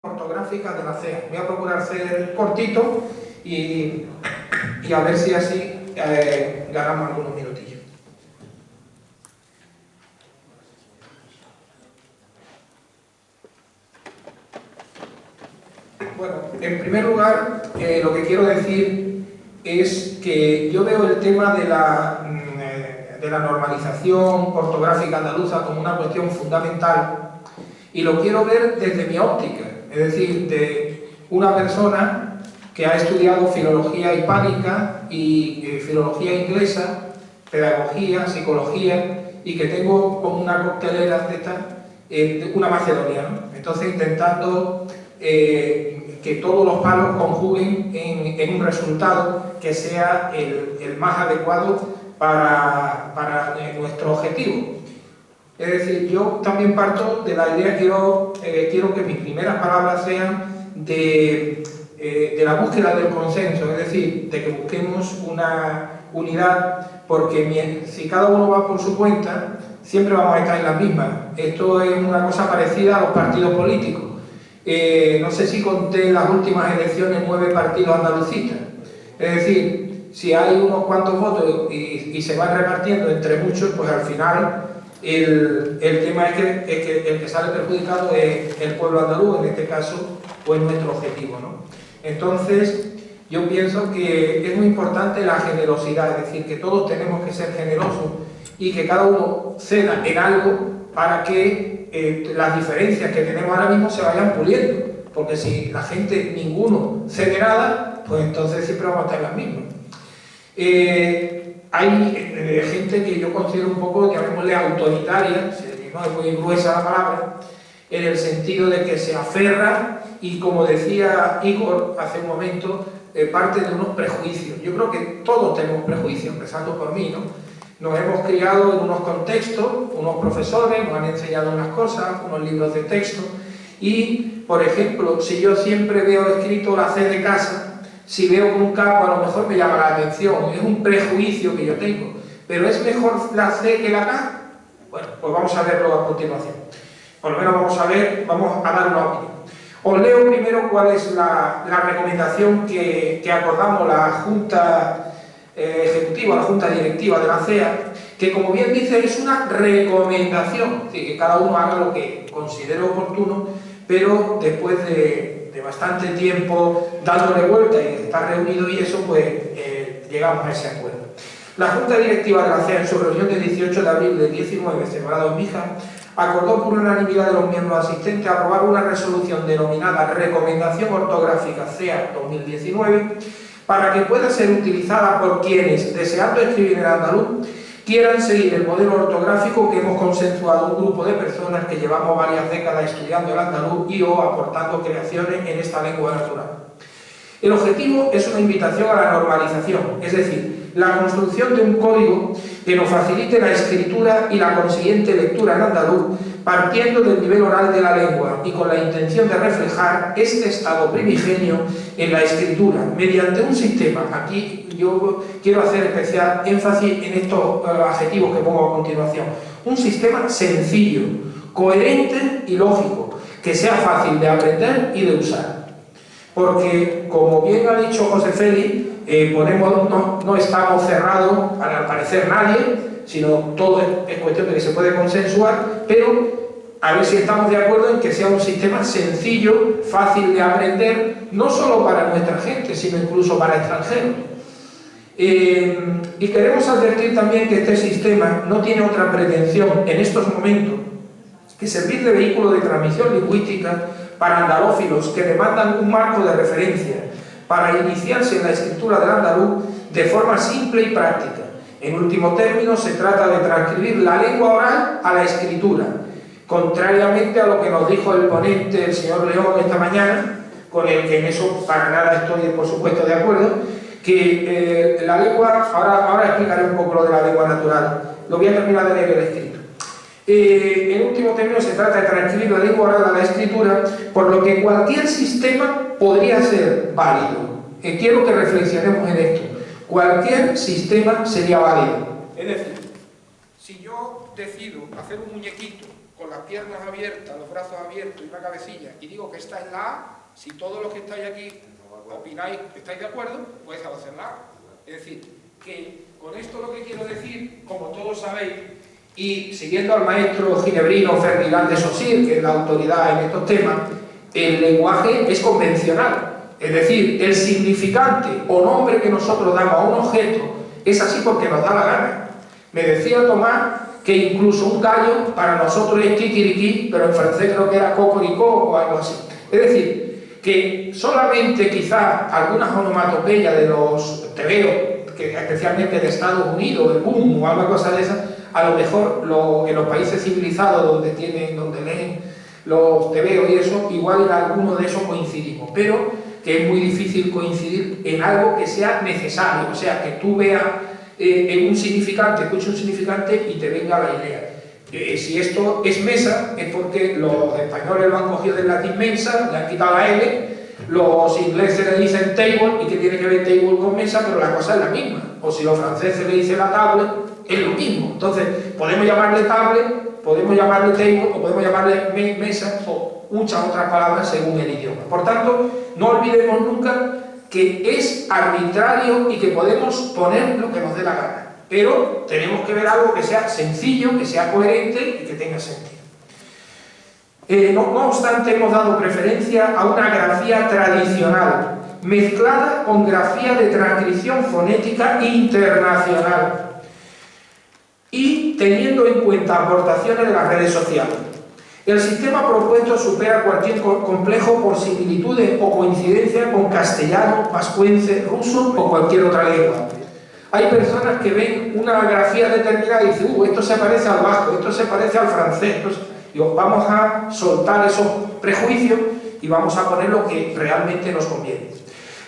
Ortográficas de la CEA. Voy a procurar ser cortito y a ver si así ganamos algunos minutillos. Bueno, en primer lugar, lo que quiero decir es que yo veo el tema de la normalización ortográfica andaluza como una cuestión fundamental y lo quiero ver desde mi óptica. Es decir, de una persona que ha estudiado filología hispánica y filología inglesa, pedagogía, psicología, y que tengo como una coctelera de esta, una macedonia, ¿no? Entonces intentando que todos los palos conjuguen en un resultado que sea el más adecuado para nuestro objetivo. Es decir, yo también parto de la idea, quiero que mis primeras palabras sean de la búsqueda del consenso, es decir, de que busquemos una unidad, porque si cada uno va por su cuenta, siempre vamos a estar en las mismas. Esto es una cosa parecida a los partidos políticos. No sé si conté en las últimas elecciones 9 partidos andalucistas. Es decir, si hay unos cuantos votos y se van repartiendo entre muchos, pues al final el tema es que el que sale perjudicado es el pueblo andaluz, en este caso, pues nuestro objetivo, ¿no? Entonces, yo pienso que es muy importante la generosidad, es decir, que todos tenemos que ser generosos y que cada uno ceda en algo para que las diferencias que tenemos ahora mismo se vayan puliendo, porque si la gente, ninguno cede nada, pues entonces siempre vamos a estar en las mismas. Hay gente que yo considero un poco, llamémosle, autoritaria, no es muy gruesa la palabra, en el sentido de que se aferra y, como decía Igor hace un momento, parte de unos prejuicios. Yo creo que todos tenemos prejuicios, empezando por mí, ¿no? Nos hemos criado en unos contextos, unos profesores nos han enseñado unas cosas, unos libros de texto, y, por ejemplo, si yo siempre veo escrito la C de casa, si veo un capo a lo mejor me llama la atención, es un prejuicio que yo tengo, pero ¿es mejor la C que la K? Bueno, pues vamos a verlo a continuación. Por lo menos vamos a dar una opinión. Os leo primero cuál es la recomendación que acordamos la Junta Ejecutiva, la Junta Directiva de la CEA, que, como bien dice, es una recomendación, es decir, que cada uno haga lo que considere oportuno, pero después de bastante tiempo dándole vuelta y estar reunido y eso, pues llegamos a ese acuerdo. La Junta Directiva de la CEA, en su reunión del 18 de abril del 19, celebrada en Mija, acordó por unanimidad de los miembros asistentes aprobar una resolución denominada Recomendación Ortográfica CEA 2019 para que pueda ser utilizada por quienes, deseando escribir en andaluz, quieran seguir el modelo ortográfico que hemos consensuado un grupo de personas que llevamos varias décadas estudiando el andaluz y o aportando creaciones en esta lengua natural. El objetivo es una invitación a la normalización, es decir, la construcción de un código que nos facilite la escritura y la consiguiente lectura en andaluz, partiendo del nivel oral de la lengua y con la intención de reflejar este estado primigenio en la escritura, mediante un sistema. Aquí yo quiero hacer especial énfasis en estos adjetivos que pongo a continuación. Un sistema sencillo, coherente y lógico, que sea fácil de aprender y de usar. Porque, como bien ha dicho José Félix, no estamos cerrados, al parecer nadie, sino todo es cuestión de que se puede consensuar, pero a ver si estamos de acuerdo en que sea un sistema sencillo, fácil de aprender, no solo para nuestra gente, sino incluso para extranjeros. Y queremos advertir también que este sistema no tiene otra pretensión en estos momentos que servir de vehículo de transmisión lingüística para andalófilos que demandan un marco de referencia para iniciarse en la escritura del andaluz de forma simple y práctica. En último término, se trata de transcribir la lengua oral a la escritura, contrariamente a lo que nos dijo el ponente, el señor León, esta mañana, con el que en eso para nada estoy, por supuesto, de acuerdo, que la lengua, ahora explicaré un poco lo de la lengua natural, lo voy a terminar de leer el escrito. En último término, se trata de transcribir la lengua oral a la escritura, por lo que cualquier sistema podría ser válido. Quiero que reflexionemos en esto. Cualquier sistema sería válido. Es decir, si yo decido hacer un muñequito con las piernas abiertas, los brazos abiertos y una cabecilla, y digo que esta es la A, si todos los que estáis aquí opináis, estáis de acuerdo, pues esa va a ser la A. Es decir, que con esto lo que quiero decir, como todos sabéis, y siguiendo al maestro ginebrino Ferdinand de Saussure, que es la autoridad en estos temas, el lenguaje es convencional. Es decir, el significante o nombre que nosotros damos a un objeto es así porque nos da la gana. Me decía Tomás que incluso un gallo para nosotros es kikiriki, pero en francés creo que era cocorico o algo así. Es decir, que solamente quizás algunas onomatopeyas de los tebeos, que especialmente de Estados Unidos, el boom o alguna cosa de esas, a lo mejor en los países civilizados donde leen los tebeos y eso, igual en alguno de esos coincidimos, pero que es muy difícil coincidir en algo que sea necesario, o sea, que tú veas en un significante, escuches un significante y te venga la idea. Si esto es mesa, es porque los españoles lo han cogido del latín mensa, le han quitado la L, los ingleses le dicen table, y que tiene que ver table con mesa, pero la cosa es la misma. O si los franceses le dicen la table, es lo mismo. Entonces, podemos llamarle table, podemos llamarle table, o podemos llamarle mesa, o muchas otras palabras según el idioma. Por tanto, no olvidemos nunca que es arbitrario y que podemos poner lo que nos dé la gana. Pero tenemos que ver algo que sea sencillo, que sea coherente y que tenga sentido. No obstante, hemos dado preferencia a una grafía tradicional, mezclada con grafía de transcripción fonética internacional y teniendo en cuenta aportaciones de las redes sociales. El sistema propuesto supera cualquier complejo por similitudes o coincidencia con castellano, vascuence, ruso o cualquier otra lengua. Hay personas que ven una grafía determinada y dicen, esto se parece al vasco, esto se parece al francés. Digo, vamos a soltar esos prejuicios y vamos a poner lo que realmente nos conviene.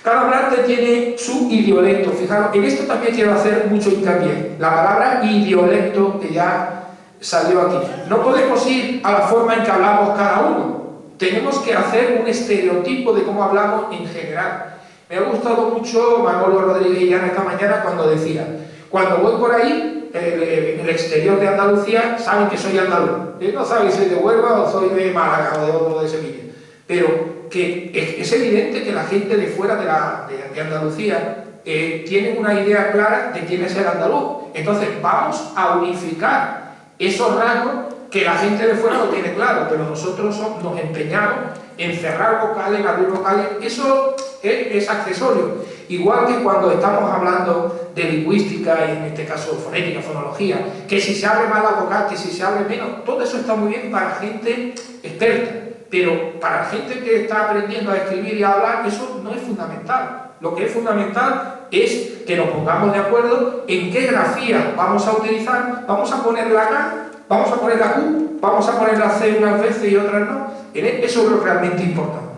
Cada hablante tiene su idiolecto. Fijaros, en esto también quiero hacer mucho hincapié. La palabra idiolecto, que ya salió aquí. No podemos ir a la forma en que hablamos cada uno. Tenemos que hacer un estereotipo de cómo hablamos en general. Me ha gustado mucho Manolo Rodríguez Llana esta mañana cuando decía, cuando voy por ahí, en el exterior de Andalucía, saben que soy andaluz. No saben si soy de Huelva o soy de Málaga o de otro de Sevilla. Pero que es evidente que la gente de fuera de Andalucía tiene una idea clara de quién es el andaluz. Entonces vamos a unificar esos rasgos que la gente de fuera no tiene claro, pero nosotros nos empeñamos en cerrar vocales, en abrir vocales. Eso es accesorio. Igual que cuando estamos hablando de lingüística, y en este caso fonética, fonología, que si se abre más la vocal, que si se abre menos, todo eso está muy bien para gente experta, pero para gente que está aprendiendo a escribir y a hablar, eso no es fundamental. Lo que es fundamental es que nos pongamos de acuerdo en qué grafía vamos a utilizar. Vamos a poner la K, vamos a poner la Q, vamos a poner la C unas veces y otras no. Eso es lo realmente importante.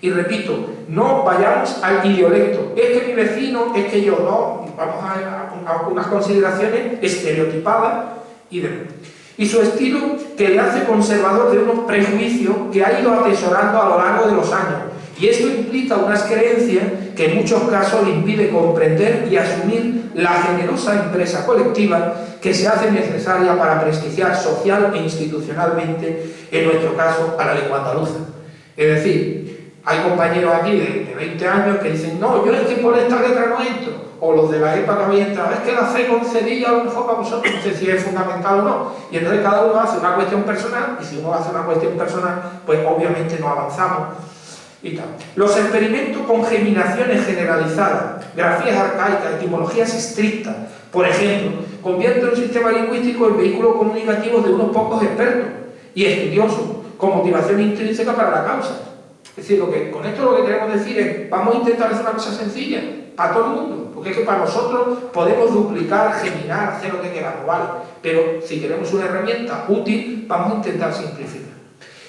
Y repito, no vayamos al idiolecto. Es que mi vecino, es que yo no. Vamos a unas consideraciones estereotipadas y demás. Y su estilo que le hace conservador de unos prejuicios que ha ido atesorando a lo largo de los años. Y esto implica unas creencias que en muchos casos le impide comprender y asumir la generosa empresa colectiva que se hace necesaria para prestigiar social e institucionalmente, en nuestro caso, a la lengua andaluza. Es decir, hay compañeros aquí de 20 años que dicen, no, yo es que por esta letra no entro. O los de la EPA que había entrado, es que la C con cedilla a lo mejor para vosotros, no sé si es fundamental o no. Y entonces cada uno hace una cuestión personal, y si uno hace una cuestión personal, pues obviamente no avanzamos. Y tal. Los experimentos con geminaciones generalizadas, grafías arcaicas, etimologías estrictas, por ejemplo, convierten un sistema lingüístico en vehículo comunicativo de unos pocos expertos y estudiosos, con motivación intrínseca para la causa. Es decir, con esto lo que queremos decir es, vamos a intentar hacer una cosa sencilla, para todo el mundo, porque es que para nosotros podemos duplicar, geminar, hacer lo que queramos, ¿vale? Pero si queremos una herramienta útil, vamos a intentar simplificar.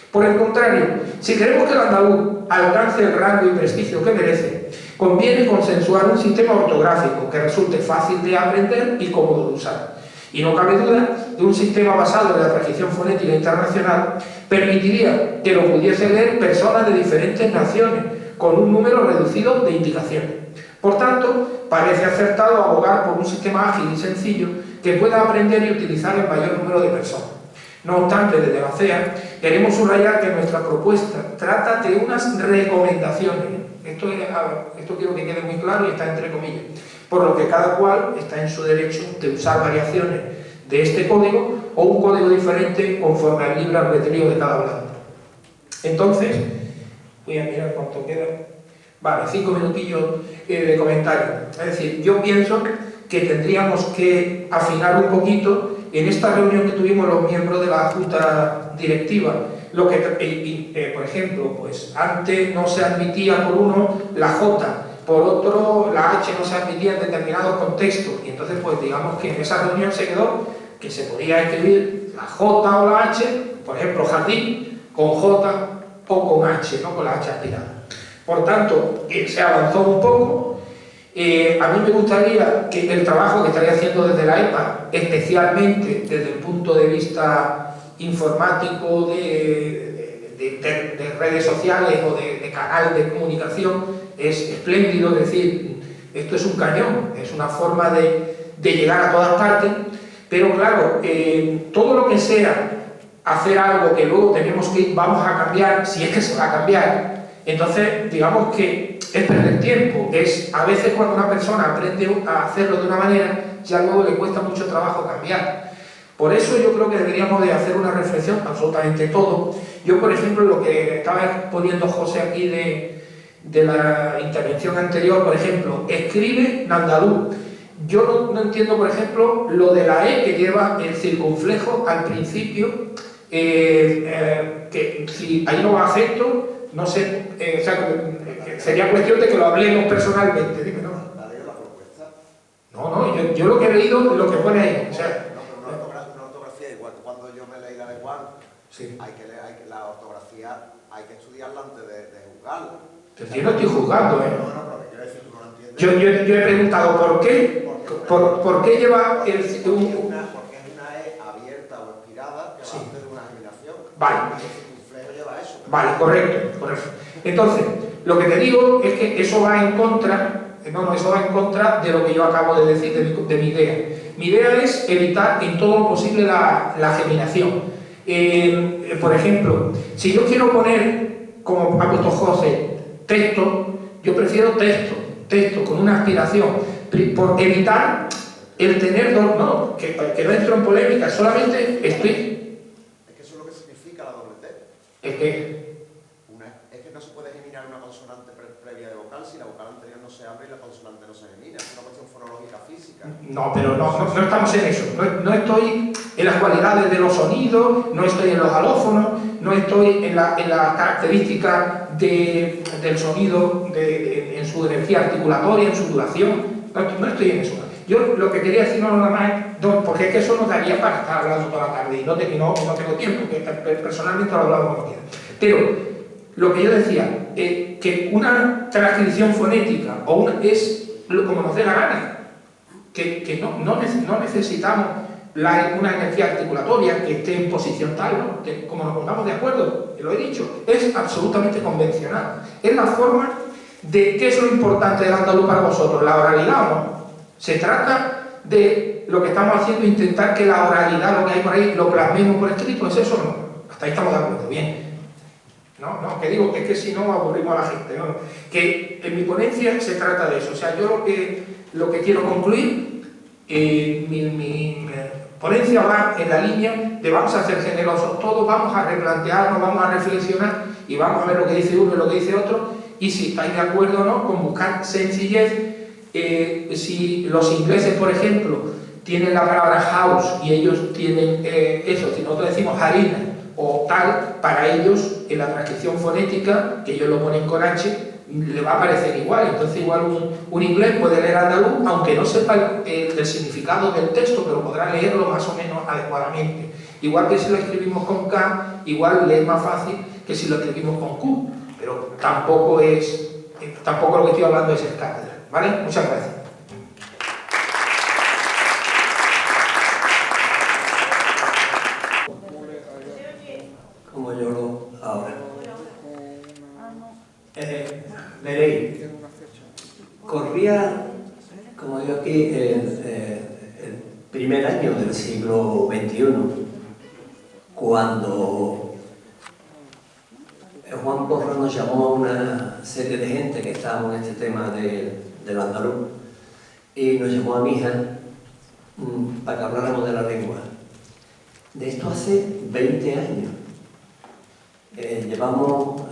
Por el contrario, si queremos que el andaluz alcance el rango y prestigio que merece, conviene consensuar un sistema ortográfico que resulte fácil de aprender y cómodo de usar. Y no cabe duda de un sistema basado en la transcripción fonética internacional permitiría que lo pudiesen leer personas de diferentes naciones, con un número reducido de indicaciones. Por tanto, parece acertado abogar por un sistema ágil y sencillo que pueda aprender y utilizar el mayor número de personas. No obstante, desde la CEA queremos subrayar que nuestra propuesta trata de unas recomendaciones. Esto quiero que quede muy claro y está entre comillas. Por lo que cada cual está en su derecho de usar variaciones de este código o un código diferente conforme al libre albedrío de cada hablante. Entonces, voy a mirar cuánto queda. Vale, 5 minutillos de comentario. Es decir, yo pienso que tendríamos que afinar un poquito en esta reunión que tuvimos los miembros de la Junta Directiva. Por ejemplo, pues antes no se admitía por uno la J, por otro la H no se admitía en determinados contextos, y entonces pues digamos que en esa reunión se quedó que se podía escribir la J o la H, por ejemplo jardín, con J o con H, no con la H aspirada. Por tanto, se avanzó un poco. A mí me gustaría que el trabajo que estaría haciendo desde la EPA, especialmente desde el punto de vista informático de redes sociales o de canal de comunicación, es espléndido. Es decir, esto es un cañón, es una forma de llegar a todas partes, pero claro, todo lo que sea hacer algo que luego tenemos que vamos a cambiar, si es que se va a cambiar, entonces digamos que es perder tiempo. A veces cuando una persona aprende a hacerlo de una manera, ya luego le cuesta mucho trabajo cambiar. Por eso yo creo que deberíamos de hacer una reflexión absolutamente todo. Yo, por ejemplo, lo que estaba poniendo José aquí de la intervención anterior, por ejemplo, escribe en andaluz. Yo no entiendo, por ejemplo, lo de la E que lleva el circunflejo al principio, que si ahí no va acento, no sé, o sea, sería cuestión de que lo hablemos personalmente. Dime, ¿no? ¿La ley o la propuesta? No, yo lo que he leído es lo que pone ahí. O sea, una ortografía igual que cuando yo me leí la de Juan, sí. La ortografía hay que estudiarla antes de juzgarla. Yo no estoy juzgando, ¿eh? No, pero quiero decir, tú no lo entiendes. Yo he preguntado por qué. ¿Por qué lleva el... Porque es una E abierta o expirada que va antes de una germinación. Vale. El circunflejo lleva eso. Vale, correcto. Entonces, lo que te digo es que eso va en contra, eso va en contra de lo que yo acabo de decir, de mi idea. Mi idea es evitar en todo lo posible la germinación. Por ejemplo, si yo quiero poner, como ha puesto José, texto, yo prefiero texto con una aspiración, por evitar el tener dos, que no entro en polémica, solamente estoy... Es que eso es lo que significa la doble T. Es que no se puede eliminar una consonante previa de vocal si la vocal anterior no se abre y la consonante no se elimina. Es una cuestión fonológica física. No, pero no estamos en eso. No estoy en las cualidades de los sonidos, no estoy en los alófonos, no estoy en las características del sonido, en su energía articulatoria, en su duración. No estoy en eso. Yo lo que quería decir no nada más es, porque es que eso nos daría para estar hablando toda la tarde y no tengo tiempo, que personalmente lo hablamos como quiera. Pero lo que yo decía, que una transcripción fonética es como nos dé la gana, que no necesitamos una energía articulatoria que esté en posición tal, ¿no? Que como nos pongamos de acuerdo, lo he dicho, es absolutamente convencional. Es la forma de qué es lo importante del andaluz para vosotros, la oralidad o no. Se trata de lo que estamos haciendo, intentar que la oralidad, lo que hay por ahí, lo plasmemos por escrito, ¿es eso o no? Hasta ahí estamos de acuerdo, bien. Que digo, es que si no aburrimos a la gente, ¿no? Que en mi ponencia se trata de eso. O sea, yo lo que quiero concluir, mi ponencia va en la línea de vamos a ser generosos todos, vamos a replantearnos, vamos a reflexionar y vamos a ver lo que dice uno y lo que dice otro, y si estáis de acuerdo o no, con buscar sencillez. Si los ingleses, por ejemplo, tienen la palabra house y ellos tienen eso, si nosotros decimos harina o tal, para ellos en la transcripción fonética, que ellos lo ponen con H, le va a parecer igual. Entonces igual un inglés puede leer andaluz, aunque no sepa el significado del texto, pero podrá leerlo más o menos adecuadamente. Igual que si lo escribimos con K, igual le es más fácil que si lo escribimos con Q, pero tampoco lo que estoy hablando es cátedra, ¿vale? Muchas gracias. Como yo lo ahora. Veréis, corría, como digo aquí, el primer año del siglo XXI, cuando Juan Porra nos llamó a una serie de gente que estábamos en este tema del andaluz, y nos llamó a mi hija para que habláramos de la lengua. De esto hace 20 años. Llevamos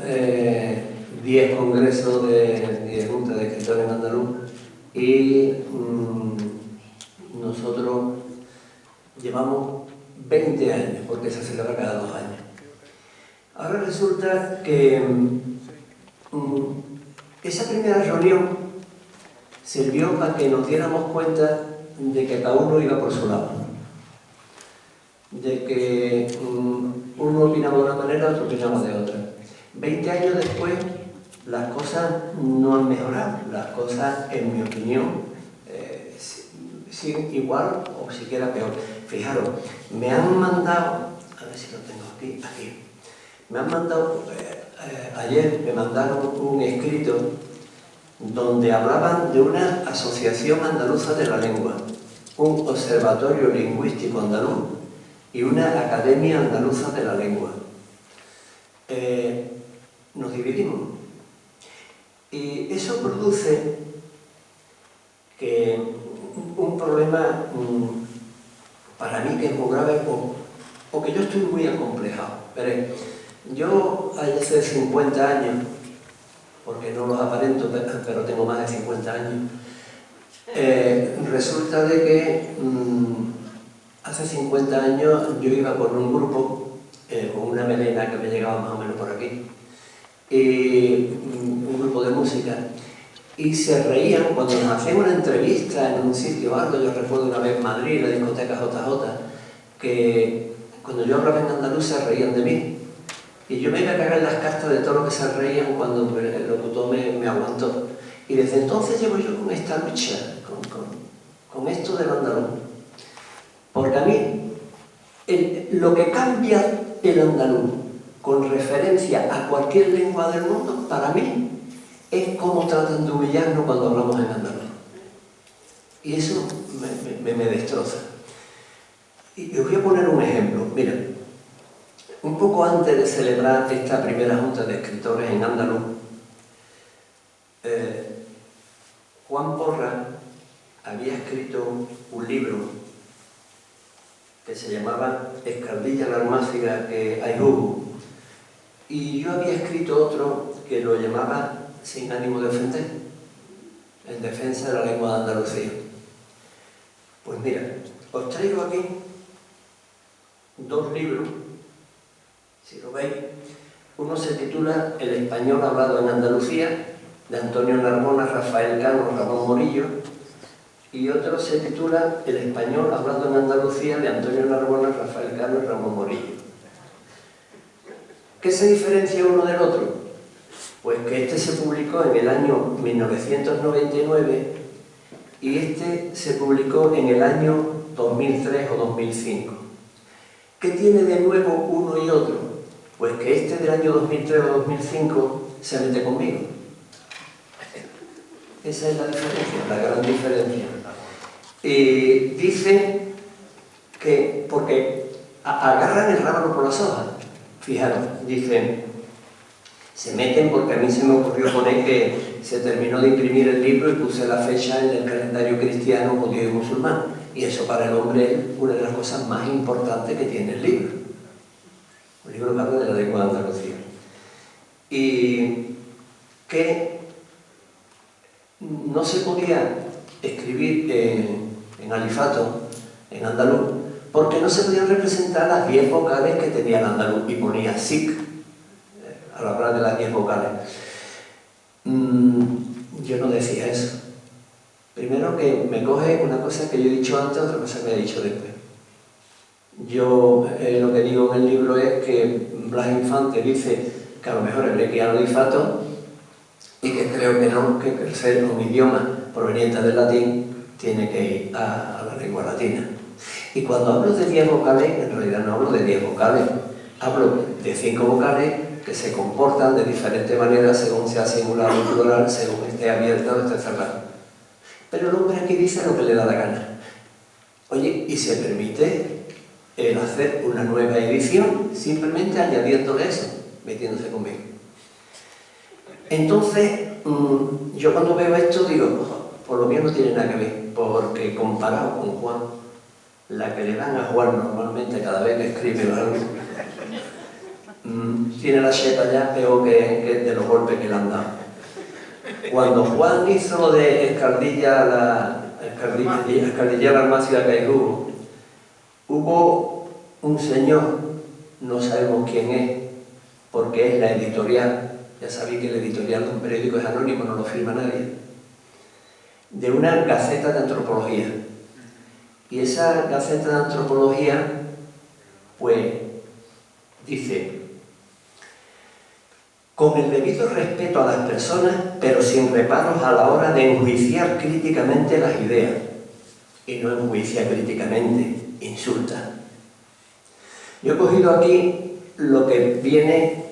10 congresos de junta de escritores en andaluz y nosotros llevamos 20 años, porque se celebra cada 2 años. Ahora resulta que esa primera reunión sirvió para que nos diéramos cuenta de que cada uno iba por su lado, de que uno opinaba de una manera, otro opinaba de otra. 20 años después, las cosas no han mejorado, las cosas, en mi opinión, siguen igual o siquiera peor. Fijaros, me han mandado, a ver si lo tengo aquí, me han mandado, ayer me mandaron un escrito donde hablaban de una asociación andaluza de la lengua, un observatorio lingüístico andaluz y una academia andaluza de la lengua. Nos dividimos. Y eso produce que un problema para mí que es muy grave o que yo estoy muy acomplejado. Pero yo hace 50 años, porque no los aparento, pero tengo más de 50 años, resulta de que hace 50 años yo iba con un grupo, con una melena que me llegaba más o menos por aquí, y un grupo de música, y se reían cuando nos hacían una entrevista en un sitio algo. Yo recuerdo una vez en Madrid, la discoteca JJ, que cuando yo hablaba en andaluz se reían de mí. Y yo me iba a cagar en las castas de todo lo que se reían cuando el locutor me aguantó. Y desde entonces llevo yo con esta lucha, con esto del andaluz. Porque a mí, lo que cambia el andaluz con referencia a cualquier lengua del mundo, para mí, es cómo tratan de humillarnos cuando hablamos en andaluz. Y eso me destroza. Y os voy a poner un ejemplo. Mira, un poco antes de celebrar esta primera junta de escritores en andaluz, Juan Porra había escrito un libro que se llamaba Escardilla la almáciga que hay hubo, y yo había escrito otro que lo llamaba Sin ánimo de ofender, en defensa de la lengua de Andalucía. Pues mira, os traigo aquí 2 libros, si lo veis. Uno se titula El español hablado en Andalucía, de Antonio Narbona, Rafael Cano, Ramón Morillo, y otro se titula El español hablado en Andalucía, de Antonio Narbona, Rafael Cano y Ramón Morillo. ¿Qué se diferencia uno del otro? Pues que este se publicó en el año 1999 y este se publicó en el año 2003 o 2005. ¿Qué tiene de nuevo uno y otro? Pues que este del año 2003 o 2005 se mete conmigo. Esa es la diferencia, la gran diferencia. Dice que, porque agarran el rábano por las hojas. Fijaros, dicen, se meten porque a mí se me ocurrió poner que se terminó de imprimir el libro y puse la fecha en el calendario cristiano, judío y musulmán. Y eso para el hombre es una de las cosas más importantes que tiene el libro. Un libro que habla de la lengua de Andalucía. Y que no se podía escribir en alifato, en andaluz, porque no se podían representar las 10 vocales que tenía el andaluz, y ponía sic al hablar de las 10 vocales. Yo no decía eso. Primero que me coge una cosa que yo he dicho antes, otra cosa que he dicho después. Yo lo que digo en el libro es que Blas Infante dice que a lo mejor el lequiano alifato, y que creo que no, que el ser un idioma proveniente del latín tiene que ir a la lengua latina. Y cuando hablo de 10 vocales, en realidad no hablo de 10 vocales, hablo de 5 vocales que se comportan de diferentes maneras según sea singular o plural, según esté abierta o esté cerrada. Pero el hombre aquí dice lo que le da la gana. Oye, y se permite el hacer una nueva edición, simplemente añadiéndole eso, metiéndose conmigo. Entonces, yo cuando veo esto digo, por lo mío no tiene nada que ver, porque comparado con Juan, la que le dan a Juan normalmente cada vez que escribe algo, tiene la chepa ya peor que de los golpes que le han dado. Cuando Juan hizo lo de escardillar la almáciga que hay hubo un señor, no sabemos quién es, porque es la editorial, ya sabéis que la editorial de un periódico es anónimo, no lo firma nadie, de una gaceta de antropología. Y esa gaceta de antropología, pues, dice: con el debido respeto a las personas, pero sin reparos a la hora de enjuiciar críticamente las ideas. Y no enjuicia críticamente, insulta. Yo he cogido aquí lo que viene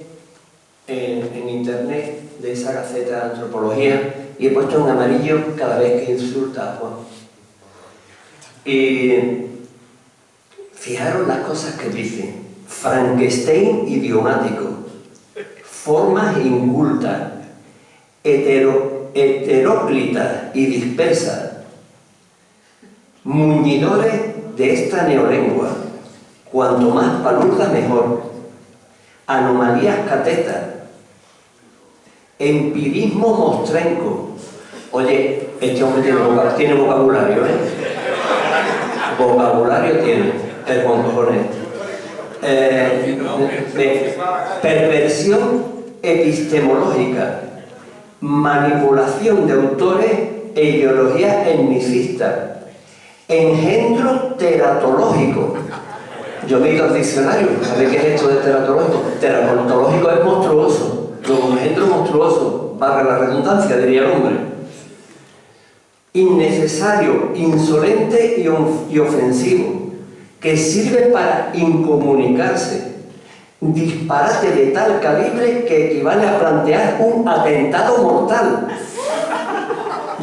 en internet de esa gaceta de antropología y he puesto en amarillo cada vez que insulta a Juan. Y fijaros las cosas que dice: Frankenstein idiomático, formas incultas, heteróclitas y dispersas, muñidores de esta neolengua, cuanto más palurda mejor, anomalías catetas, empirismo mostrenco. Oye, este hombre tiene vocabulario, ¿eh? Vocabulario tiene, el con cojones. Perversión epistemológica, manipulación de autores e ideologías etnicistas, engendro teratológico. Yo me he ido al diccionario, ¿sabéis qué es esto de teratológico? Teratológico es monstruoso, luego engendro monstruoso, barra la redundancia, diría el hombre. Innecesario, insolente y ofensivo, que sirve para incomunicarse. Disparate de tal calibre que equivale a plantear un atentado mortal.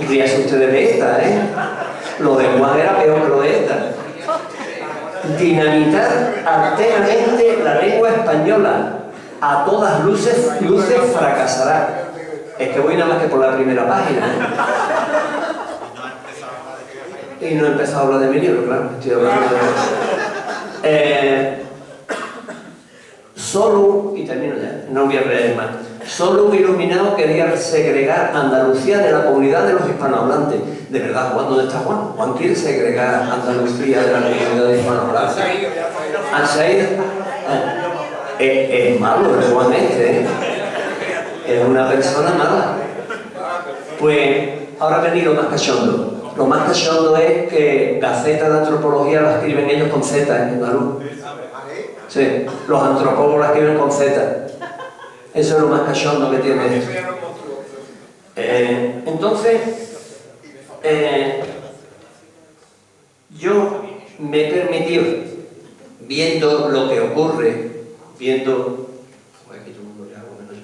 Ríase ustedes de ETA, ¿eh? Lo de Juan era peor que lo de ETA. Dinamitar arteramente la lengua española. A todas luces fracasará. Es que voy nada más que por la primera página, ¿eh? Y no he empezado a hablar de mi libro, claro. Estoy hablando de... Solo, y termino ya, no voy a leer más, solo un iluminado quería segregar Andalucía de la comunidad de los hispanohablantes. De verdad, Juan, ¿dónde está Juan? Juan quiere segregar Andalucía de la comunidad de hispanohablantes. ¿Han salido? Es malo el Juan este, ¿eh? Es una persona mala. Pues ahora vení lo más cachondo. Lo más cachondo es que Gaceta de Antropología la escriben ellos con Z en andaluz. Sí, los antropólogos la escriben con Z. Eso es lo más cachondo que tiene esto. Entonces, yo me he permitido, viendo lo que ocurre, viendo... Aquí todo el mundo le hago menos.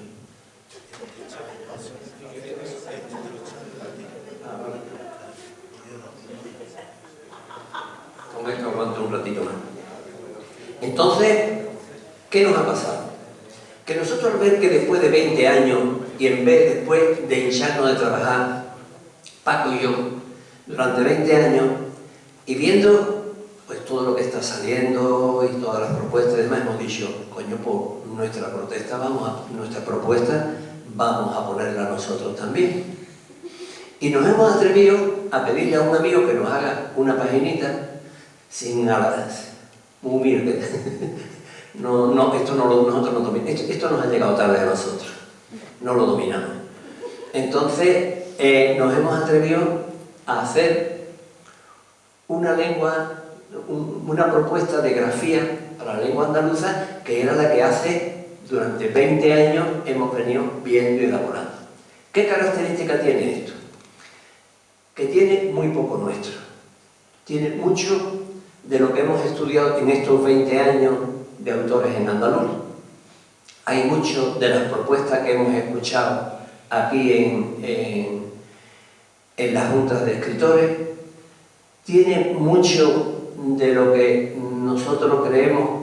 Con esto aguanto un ratito más. Entonces, ¿qué nos ha pasado? Que nosotros al ver que después de 20 años, y en vez después de hincharnos de trabajar, Paco y yo, durante 20 años, y viendo pues todo lo que está saliendo y todas las propuestas y demás, hemos dicho, coño, por nuestra propuesta vamos a ponerla nosotros también. Y nos hemos atrevido a pedirle a un amigo que nos haga una paginita sin alas. Muy humilde. Esto nosotros no dominamos. Esto nos ha llegado tarde a nosotros. No lo dominamos. Entonces, nos hemos atrevido a hacer una una propuesta de grafía para la lengua andaluza, que era la que hace durante 20 años hemos venido viendo y elaborando. ¿Qué característica tiene esto? Que tiene muy poco nuestro. Tiene mucho de lo que hemos estudiado en estos 20 años de autores en andaluz. Hay mucho de las propuestas que hemos escuchado aquí en las juntas de escritores. Tiene mucho de lo que nosotros creemos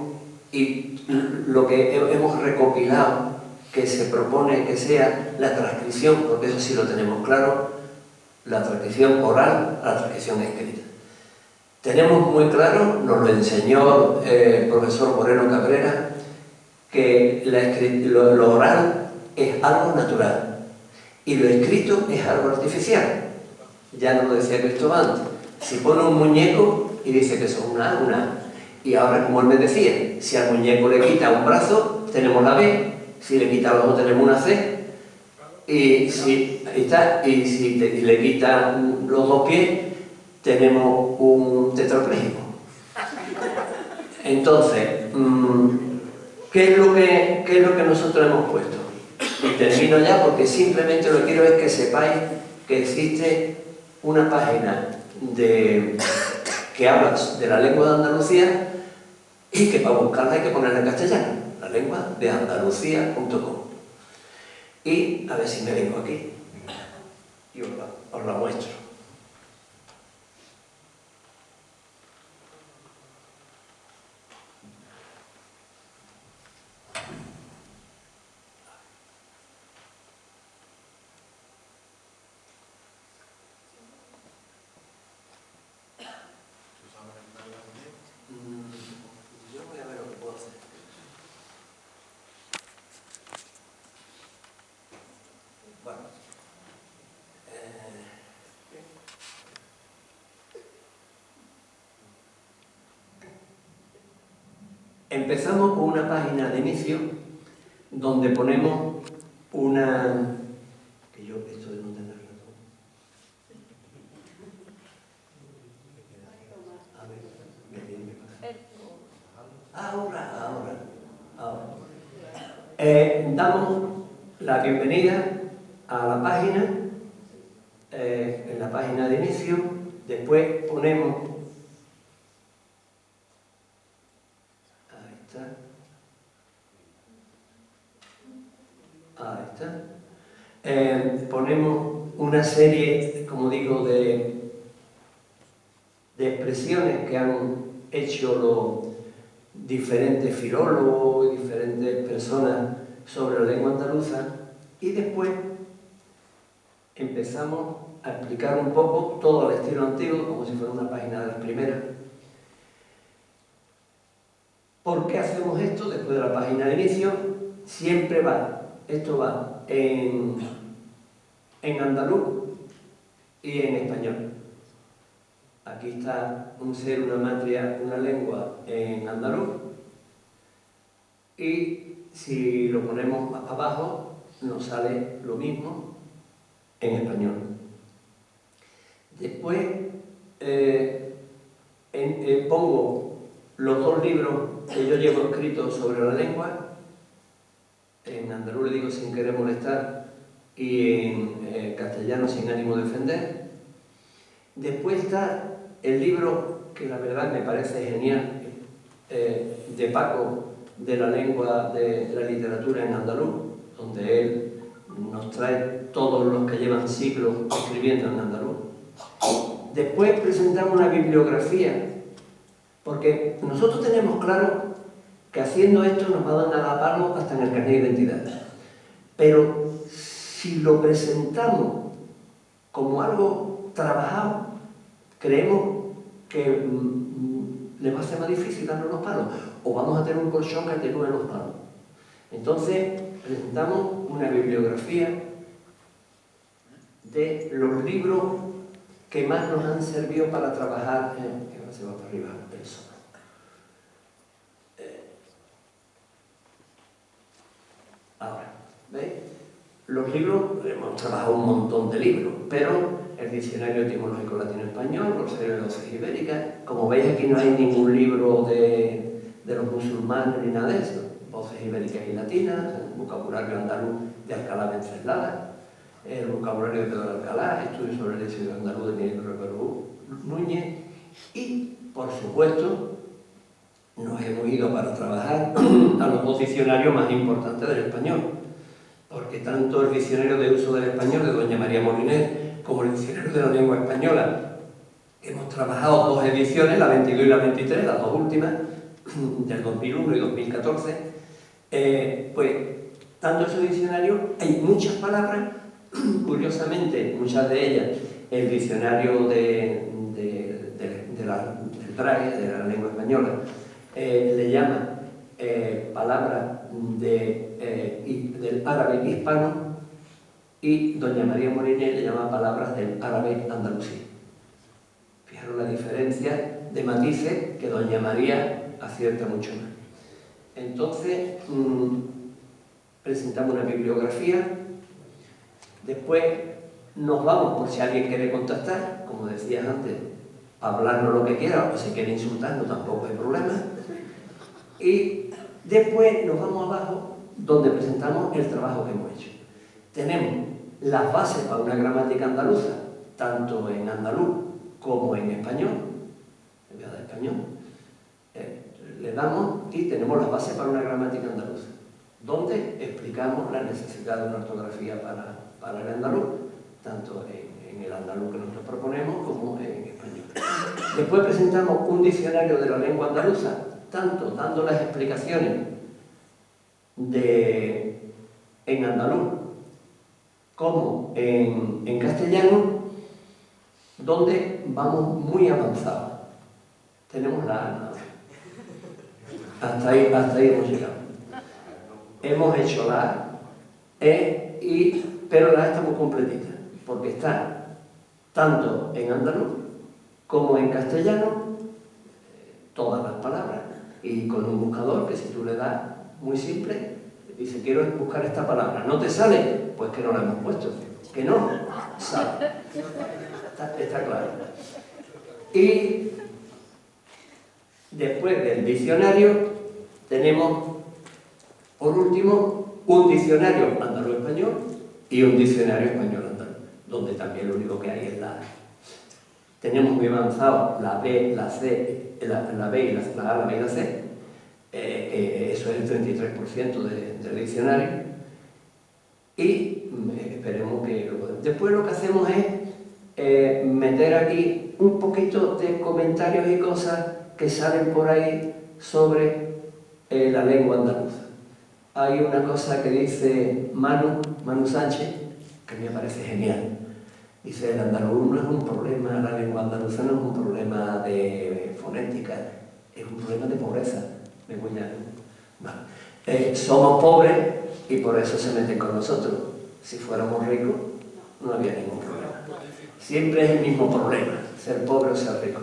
y lo que hemos recopilado que se propone que sea la transcripción, porque eso sí lo tenemos claro, la transcripción oral a la transcripción escrita. Tenemos muy claro, nos lo enseñó el profesor Moreno Cabrera, que lo oral es algo natural y lo escrito es algo artificial. Ya nos lo decía Cristóbal antes. Si pone un muñeco y dice que son una A. Y ahora, como él me decía, si al muñeco le quita un brazo, tenemos la B, si le quita el ojo, tenemos una C, y si le quita los dos pies, tenemos un tetrapléjico. Entonces, ¿qué es lo que nosotros hemos puesto? Y termino ya porque simplemente lo que quiero es que sepáis que existe una página que habla de la lengua de Andalucía y que para buscarla hay que ponerla en castellano, la lengua de Andalucía.com. Y a ver si me vengo aquí y os la muestro. Yo voy a ver lo que puedo hacer. Bueno, empezamos con una página de inicio donde ponemos una... que yo esto de no tener razón. A ver, me pasa. Ahora. Damos la bienvenida a la página, en la página de inicio, después ponemos, ahí está, ponemos una serie, como digo, de expresiones que han hecho los diferentes filólogos y diferentes personas sobre la lengua andaluza, y después empezamos a explicar un poco todo el estilo antiguo, como si fuera una página de las primeras. ¿Por qué hacemos esto después de la página de inicio? Siempre esto va en andaluz y en español. Aquí está un ser, una matria, una lengua en andaluz, y si lo ponemos más abajo nos sale lo mismo en español. Después pongo los dos libros que yo llevo escritos sobre la lengua, en andaluz le digo sin querer molestar y en castellano sin ánimo de ofender. Después está el libro que la verdad me parece genial, de Paco, de la lengua de la literatura en andaluz, donde él nos trae todos los que llevan siglos escribiendo en andaluz. Después presentamos una bibliografía, porque nosotros tenemos claro que haciendo esto nos van a dar palo hasta en el carnet de identidad. Pero si lo presentamos como algo trabajado, creemos que le va a ser más difícil darnos los palos, o vamos a tener un colchón que atenúe los palos. Entonces, presentamos una bibliografía de los libros que más nos han servido para trabajar, que ahora se va para arriba el sol. Ahora, ¿veis? Los libros, hemos trabajado un montón de libros, pero el diccionario etimológico latino-español, glosario de voces ibéricas, como veis aquí no hay ningún libro de los musulmanes ni nada de eso, voces ibéricas y latinas, el vocabulario andaluz de Alcalá Venceslada, el vocabulario de Pedro Alcalá, estudio sobre el léxico andaluz de Miguel Reperú Núñez, y, por supuesto, nos hemos ido para trabajar a los dos diccionarios más importantes del español, porque tanto el diccionario de uso del español de doña María Moliner como el diccionario de la lengua española Hemos trabajado 2 ediciones, la 22 y la 23, las 2 últimas, del 2001 y 2014. Pues, tanto en su diccionario hay muchas palabras, curiosamente, muchas de ellas, el diccionario del TRAE, de la lengua española, le llama palabras del árabe hispano, y doña María Moliné le llama palabras del árabe andalusí. Fijaros la diferencia de matices que doña María acierta mucho más. Entonces, presentamos una bibliografía, después nos vamos, por si alguien quiere contactar, como decías antes, hablarnos lo que quiera, o si quiere insultarnos tampoco hay problema, y después nos vamos abajo, donde presentamos el trabajo que hemos hecho. Tenemos las bases para una gramática andaluza, tanto en andaluz como en español, en vez de español, le damos y tenemos las bases para una gramática andaluza, donde explicamos la necesidad de una ortografía para el andaluz, tanto en el andaluz que nosotros proponemos como en español. Después presentamos un diccionario de la lengua andaluza, tanto dando las explicaciones en andaluz como en castellano, donde vamos muy avanzados. Tenemos la A. Hasta ahí hemos llegado. Hemos hecho la A, pero la A está muy completita, porque está tanto en andaluz como en castellano, todas las palabras, y con un buscador que si tú le das muy simple, dice quiero buscar esta palabra, ¿no te sale? Pues que no la hemos puesto, que no sale. Está claro. Y después del diccionario tenemos, por último, un diccionario andaluz-español y un diccionario español-andaluz, donde también lo único que hay es la A. Tenemos muy avanzado la B, la C, la B y la A, la B y la C. Eso es el 33% del diccionario. Y esperemos que lo podamos. Después lo que hacemos es meter aquí un poquito de comentarios y cosas que salen por ahí sobre la lengua andaluza. Hay una cosa que dice Manu Sánchez, que me parece genial. Dice, el andaluz no es un problema, la lengua andaluza no es un problema de fonética, es un problema de pobreza. Somos pobres y por eso se meten con nosotros. Si fuéramos ricos, no había ningún problema. Siempre es el mismo problema, ser pobre o ser rico.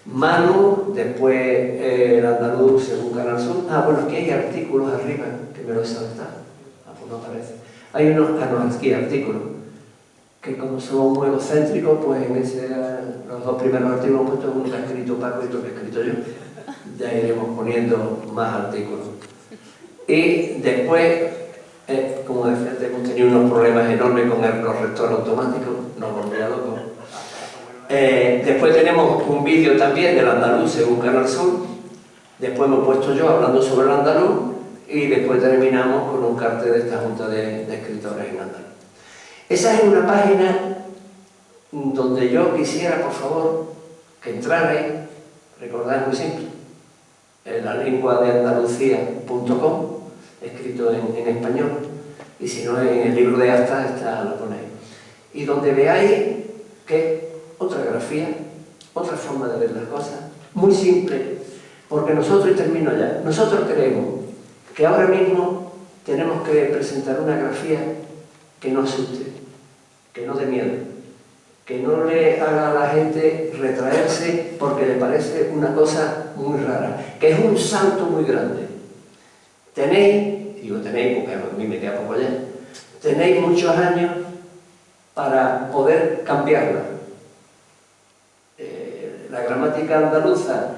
Manu, después el andaluz según Canal Sur. Bueno, aquí hay artículos arriba que me lo he saltado. Pues no aparece. Hay aquí artículos que como somos muy egocéntricos, pues en los 2 primeros artículos hemos puesto uno que ha escrito Paco y otro que ha escrito yo. Ya iremos poniendo más artículos. Y después, como decía, hemos tenido unos problemas enormes con el corrector automático, nos volvía loco. Después tenemos un vídeo también del andaluz según Canal Sur. Después me he puesto yo hablando sobre el andaluz y después terminamos con un cartel de esta junta de escritores en andaluz. Esa es una página donde yo quisiera, por favor, que entrarais. Recordad, muy simple, la lengua de Andalucía.com, escrito en español, y si no en el libro de actas lo ponéis. Y donde veáis que otra grafía, otra forma de ver las cosas, muy simple, porque nosotros, y termino ya, nosotros creemos que ahora mismo tenemos que presentar una grafía que no asuste, que no dé miedo, que no le haga a la gente retraerse porque le parece una cosa muy rara, que es un salto muy grande. Tenéis, digo tenéis porque a mí me queda poco ya, tenéis muchos años para poder cambiarla. La gramática andaluza,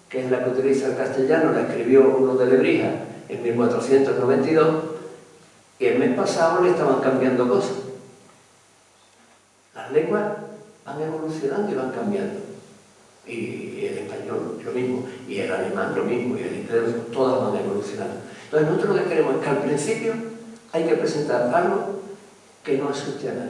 que es la que utiliza el castellano, la escribió uno de Lebrija en 1492, y el mes pasado le estaban cambiando cosas. Las lenguas van evolucionando y van cambiando. Y el español lo mismo, y el alemán lo mismo, y el inglés, todas van evolucionando. Entonces nosotros lo que queremos es que al principio hay que presentar algo que no asuste a nadie.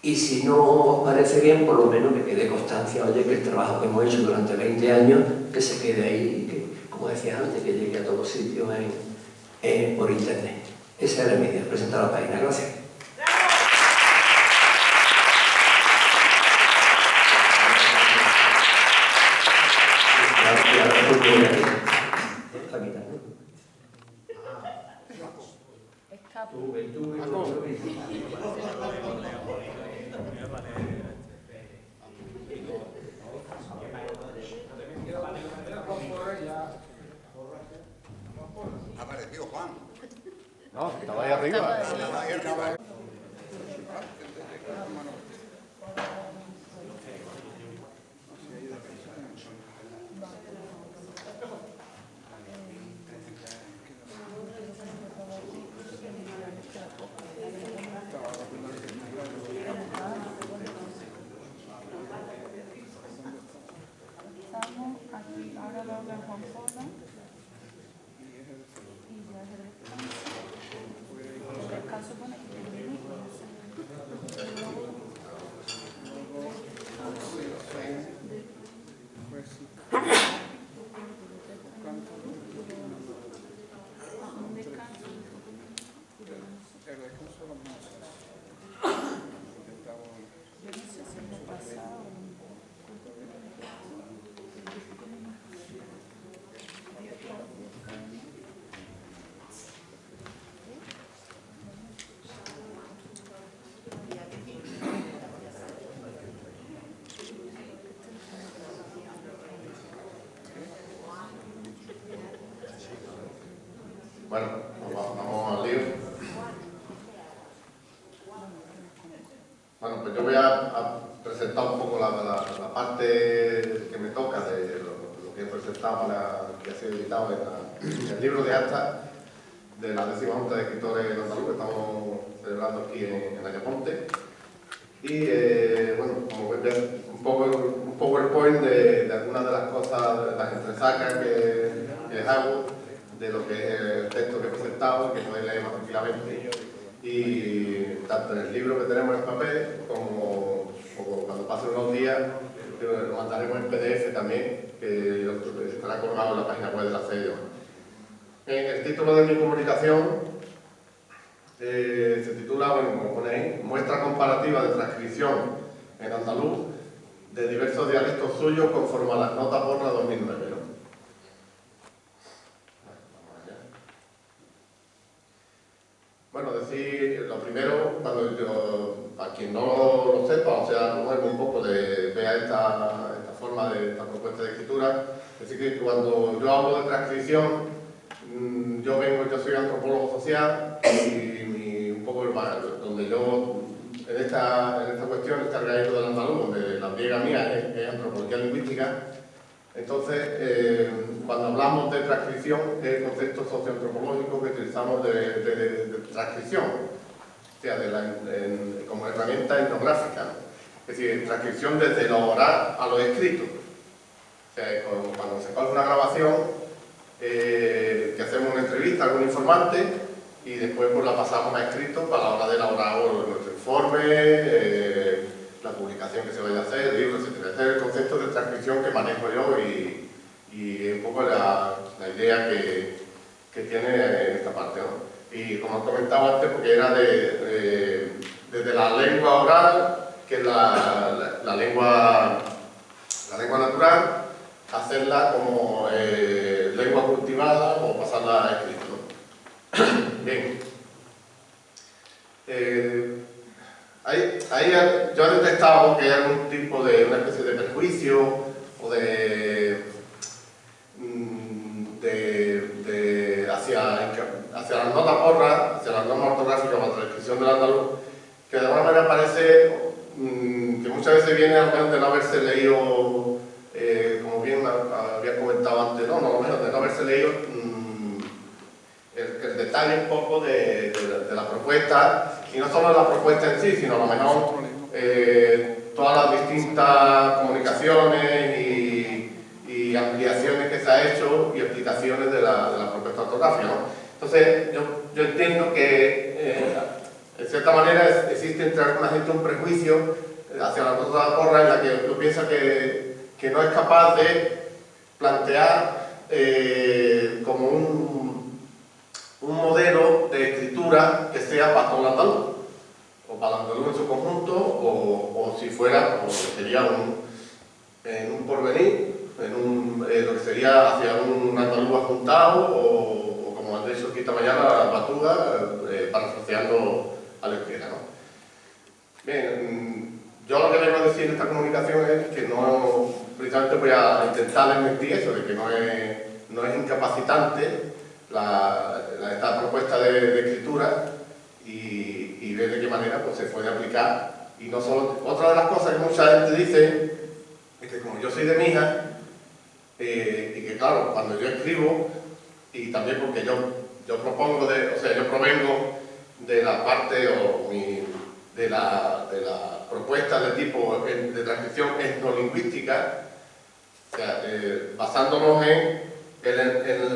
Y si no os parece bien, por lo menos que quede constancia, oye, que el trabajo que hemos hecho durante 20 años, que se quede ahí, que, como decía antes, que llegue a todos sitios por internet. Esa era mi idea, presentar la página. Gracias. Ha aparecido Juan. No, estaba ahí arriba. Aquí, ahora lo hago en Juan Pablo. Y ya es el descanso. El descanso pone que Bueno, vamos al lío. Bueno, pues yo voy a presentar un poco la parte que me toca de lo que he presentado, que ha sido editado en el libro de actas de la 10ª Junta de Escritores de Andaluz que estamos celebrando aquí en Ayamonte. Y bueno, como ven, un PowerPoint de algunas de las cosas, de las entresacas que hago, de lo que es el texto que he presentado, que podéis leer más tranquilamente. Y tanto en el libro que tenemos en papel, como cuando pasen unos días, lo mandaremos en PDF también, que estará colgado en la página web de la CEDIO. El título de mi comunicación se titula, bueno, como pone ahí, muestra comparativa de transcripción en andaluz de diversos dialectos suyos conforme a las notas Borra 2009. ¿No? Bueno, decir lo primero, cuando para quien no lo sepa, o sea, un poco vea esta forma de esta propuesta de escritura, es decir, que cuando yo hablo de transcripción, yo soy antropólogo social y un poco donde yo, en esta cuestión, este arcaísmo del andaluz, donde la briega mía es antropología lingüística. Entonces, cuando hablamos de transcripción, es el concepto socioantropológico que utilizamos de transcripción, o sea, como herramienta etnográfica, ¿no? Es decir, transcripción desde lo oral a lo escrito. O sea, cuando se pasa una grabación, que hacemos una entrevista a algún informante y después pues, la pasamos a escrito para la hora de elaborar nuestro informe, la publicación que se vaya a hacer, el libro, etc. Este es el concepto de transcripción que manejo yo y un poco la idea que tiene en esta parte, ¿no? Y como os comentaba antes, porque era desde la lengua oral, que es la lengua natural, hacerla como lengua cultivada o pasarla a escrito, ¿no? Bien. Ahí yo he detectado que hay algún tipo de una especie de perjuicio o hacia las notas borras, hacia las normas ortográficas o la transcripción del andaluz, que de alguna manera parece que muchas veces viene al menos de no haberse leído, como bien había comentado antes, no, de no haberse leído el detalle un poco de la propuesta, y no solo la propuesta en sí, sino a lo mejor todas las distintas comunicaciones y ampliaciones que se ha hecho y explicaciones de la propuesta ortográfica, ¿no? Entonces, yo entiendo que en cierta manera existe entre alguna gente un prejuicio hacia la Ruta de la Porra en la que uno piensa que no es capaz de plantear como un modelo de escritura que sea para todo el andaluz, o para el andaluz en su conjunto, o si fuera, o sería en un porvenir, lo que sería hacia un andaluz apuntado, o como han dicho aquí esta mañana, Batuga, parafraseando a la izquierda, ¿no? Bien, yo lo que vengo a decir en esta comunicación es que no, precisamente voy a intentar desmentir eso, de que no es incapacitante esta propuesta de escritura y ver de qué manera pues, se puede aplicar. Y no solo, otra de las cosas que mucha gente dice es que como yo soy de Mijas, y que claro, cuando yo escribo, y también porque yo propongo, yo provengo de la parte de la propuesta de tipo de transcripción etnolingüística, o sea, basándonos en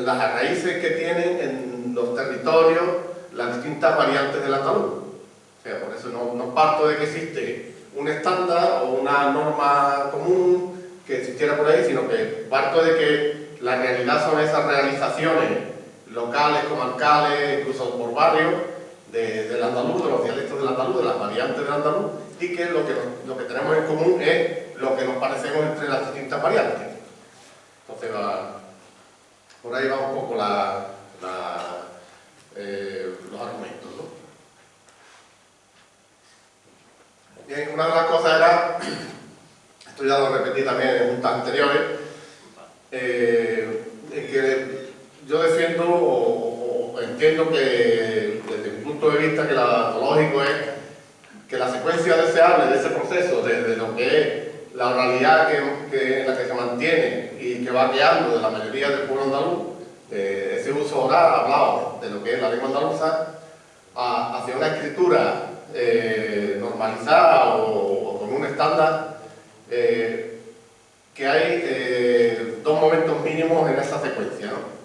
las raíces que tienen en los territorios las distintas variantes del andaluz. O sea, por eso no parto de que existe un estándar o una norma común que existiera por ahí, sino que parto de que la realidad son esas realizaciones locales, comarcales, incluso por barrios, del andaluz, de los dialectos del andaluz, de las variantes del andaluz, y que lo que tenemos en común es lo que nos parecemos entre las distintas variantes. Entonces, por ahí va un poco los argumentos, ¿no? Bien, una de las cosas era, esto ya lo repetí también en juntas anteriores, que yo defiendo o entiendo que desde mi punto de vista que lo lógico es que la secuencia deseable de ese proceso, desde lo que es la oralidad en la que se mantiene y que va guiando de la mayoría del pueblo andaluz, ese uso oral hablado de lo que es la lengua andaluza, hacia una escritura normalizada o con un estándar, que hay dos momentos mínimos en esa secuencia, ¿no?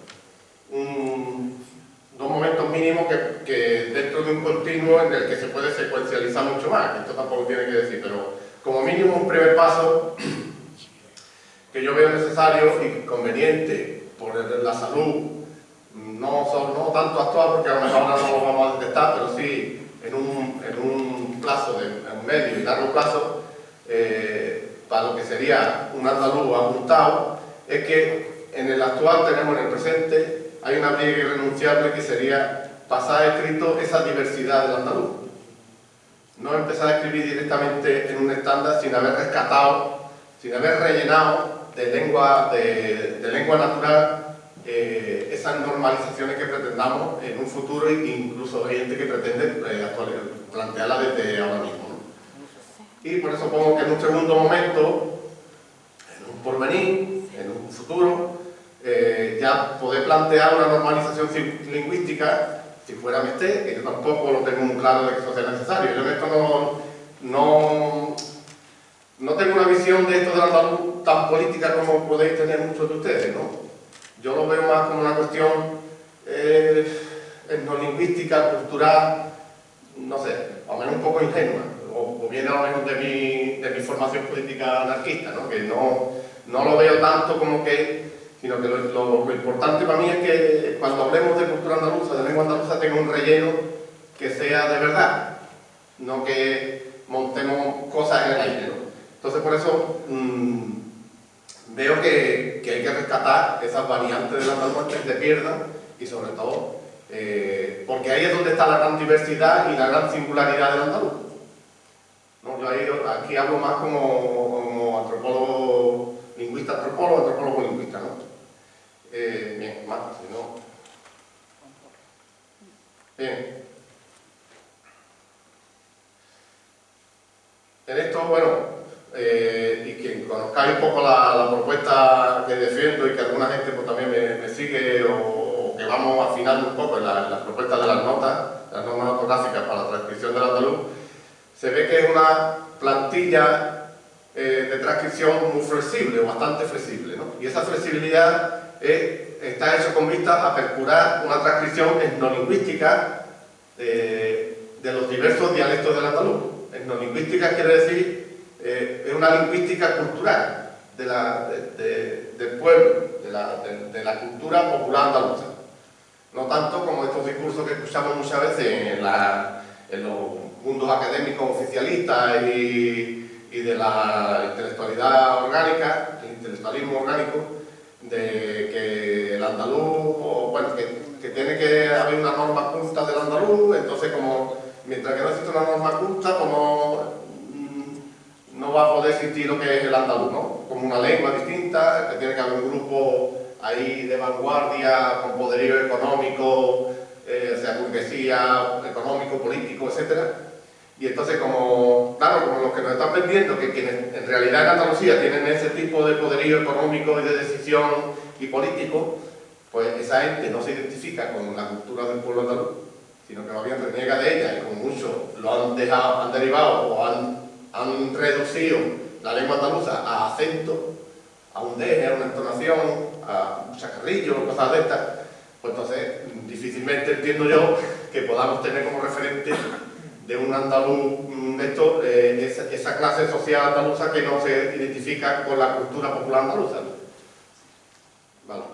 Dos momentos mínimos que dentro de un continuo en el que se puede secuencializar mucho más, esto tampoco tiene que decir, pero como mínimo un primer paso que yo veo necesario y conveniente por la salud, no tanto actual porque a lo mejor ahora no lo vamos a detectar, pero sí en un plazo de medio y largo plazo, para lo que sería un andaluz apuntado, es que en el actual tenemos en el presente, hay una briega irrenunciable que sería pasar a escrito esa diversidad del andaluz. No empezar a escribir directamente en un estándar sin haber rescatado, sin haber rellenado de lengua natural esas normalizaciones que pretendamos en un futuro, e incluso hay gente que pretende plantearla desde ahora mismo, ¿no? Y por eso pongo que en un segundo momento, en un porvenir, en un futuro, ya poder plantear una normalización lingüística, si fuera menester, que yo tampoco lo tengo muy claro de que eso sea necesario. Yo en esto no tengo una visión de esto del andaluz tan política como podéis tener muchos de ustedes, ¿no? Yo lo veo más como una cuestión etnolingüística, cultural, no sé, al menos un poco ingenua, o viene a lo mejor de mi formación política anarquista, ¿no? Que no lo veo tanto como que, sino que lo importante para mí es que cuando hablemos de cultura andaluza, de lengua andaluza, tenga un relleno que sea de verdad, no que montemos cosas en el aire, ¿no? Entonces por eso veo que hay que rescatar esas variantes del andaluz que se pierdan y sobre todo porque ahí es donde está la gran diversidad y la gran singularidad del andaluz, ¿no? Yo aquí hablo más como antropólogo lingüista, antropólogo lingüista, ¿no? Bien, más, si no... Bien. En esto, bueno, y que conozcáis un poco la propuesta que defiendo y que alguna gente pues, también me sigue o que vamos afinando un poco en las propuestas de las normas ortográficas para la transcripción del andaluz, se ve que es una plantilla de transcripción muy flexible, o bastante flexible, ¿no? Y esa flexibilidad está hecho con vista a percurar una transcripción etnolingüística de los diversos dialectos del andaluz. Etnolingüística quiere decir, es una lingüística cultural del pueblo, de la cultura popular andaluza. No tanto como estos discursos que escuchamos muchas veces en los mundos académicos oficialistas y de la intelectualidad orgánica, el intelectualismo orgánico, de que el andaluz, o bueno, que tiene que haber una norma culta del andaluz, entonces como mientras que no existe una norma culta, como no va a poder existir lo que es el andaluz, ¿no? Como una lengua distinta, que tiene que haber un grupo ahí de vanguardia, con poderío económico, o sea, burguesía, económico, político, etc. Y entonces, como, claro, como los que nos están vendiendo, que quienes en realidad en Andalucía tienen ese tipo de poderío económico y de decisión y político, pues esa gente no se identifica con la cultura del pueblo andaluz, sino que más bien reniega de ella, y como muchos lo han dejado, han derivado o han reducido la lengua andaluza a acento, a un deje, a una entonación, a un chacarrillo, cosas de estas, pues entonces difícilmente entiendo yo que podamos tener como referente de un andaluz esa clase social andaluza que no se identifica con la cultura popular andaluza. Vale.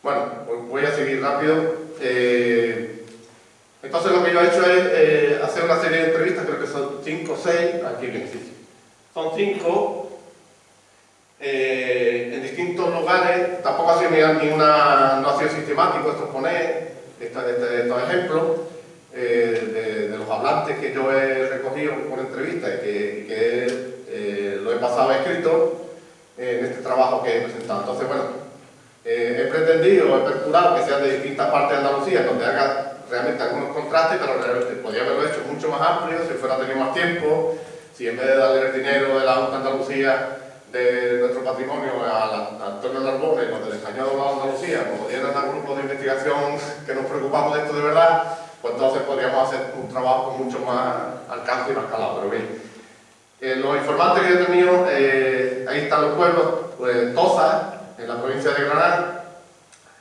Bueno, pues voy a seguir rápido. Entonces lo que yo he hecho es hacer una serie de entrevistas, creo que son 5 o 6, aquí viene, sí. Son 5 en distintos lugares, tampoco ha sido no ha sido sistemático esto poner estos ejemplos de los hablantes que yo he recogido por entrevista y que lo he pasado escrito en este trabajo que he presentado. Entonces, bueno, he pretendido, he procurado que sean de distintas partes de Andalucía, donde haga realmente algunos contrastes, pero realmente podría haberlo hecho mucho más amplio si fuera tenido más tiempo, si en vez de darle el dinero de la Junta de Andalucía de nuestro patrimonio a Antonio Narbona y los del Español de Andalucía, como dieran al grupo de investigación que nos preocupamos de esto de verdad, pues entonces podríamos hacer un trabajo con mucho más alcance y más calado. Pero bien, los informantes que yo he tenido, ahí están los pueblos, pues, Toza, en la provincia de Granada,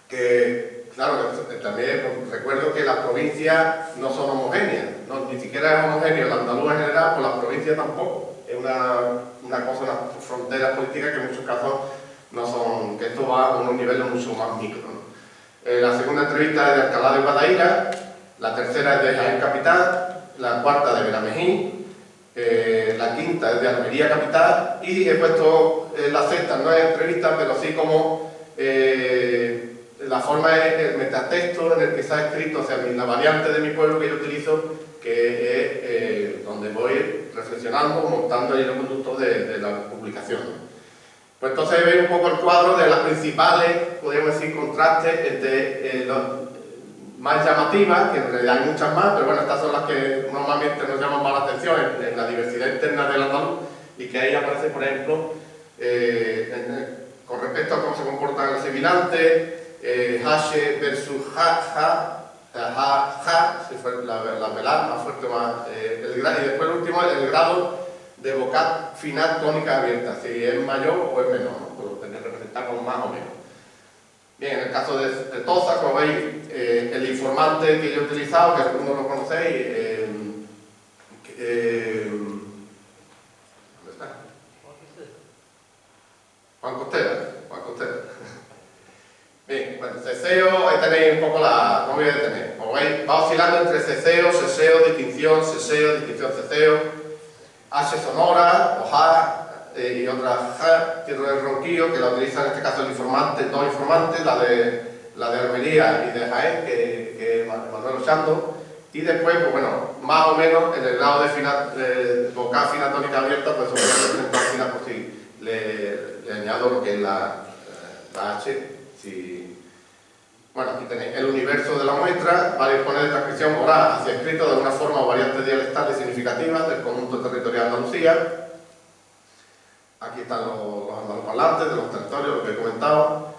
que claro, también recuerdo que las provincias no son homogéneas, ni siquiera es homogéneo el andaluz en general, pues las provincias tampoco. Es una cosa, unas fronteras políticas que en muchos casos no son, que esto va a unos niveles mucho más micro, ¿no? La segunda entrevista es de Alcalá de Guadaira, la tercera es de Jaén Capital, la cuarta de Benamejí, la quinta es de Almería Capital y he puesto la sexta, no es entrevista, pero sí como la forma es el metatexto en el que se ha escrito, o sea, la variante de mi pueblo que yo utilizo, que es donde voy reflexionando, montando el hilo conducto de la publicación. Pues entonces veis un poco el cuadro de las principales, podríamos decir, contrastes entre los más llamativas, que en realidad hay muchas más, pero bueno, estas son las que normalmente nos llaman más la atención en la diversidad interna del andaluz, y que ahí aparece, por ejemplo, con respecto a cómo se comportan los sibilantes, Hache versus ja, si fue la velar más fuerte, y después el último, el grado de vocal final tónica abierta, si es mayor o es menor, ¿no? Pues lo representamos más o menos. Bien, en el caso de Toza, como veis, el informante que yo he utilizado, que algunos lo conocéis, ¿dónde está? Juan Costera. Bien, bueno, ceseo, ahí tenéis un poco no voy a detener. Como veis, va oscilando entre ceseo, distinción, ceseo, H sonora, o ja, y otra ja, tierra del ronquillo, que la utiliza en este caso el informante, dos informantes, la de Almería y de Jaén, que es Manuel Ochando, y después, pues bueno, más o menos en el grado de vocal fina tónica abierta, pues voy a representar final por si le añado lo que es la H. Bueno, aquí tenéis el universo de la muestra, va a disponer de transcripción oral hacia escrito de alguna forma o variantes dialectales significativas del conjunto territorial de Andalucía. Aquí están los andaluzparlantes de los territorios, lo que he comentado.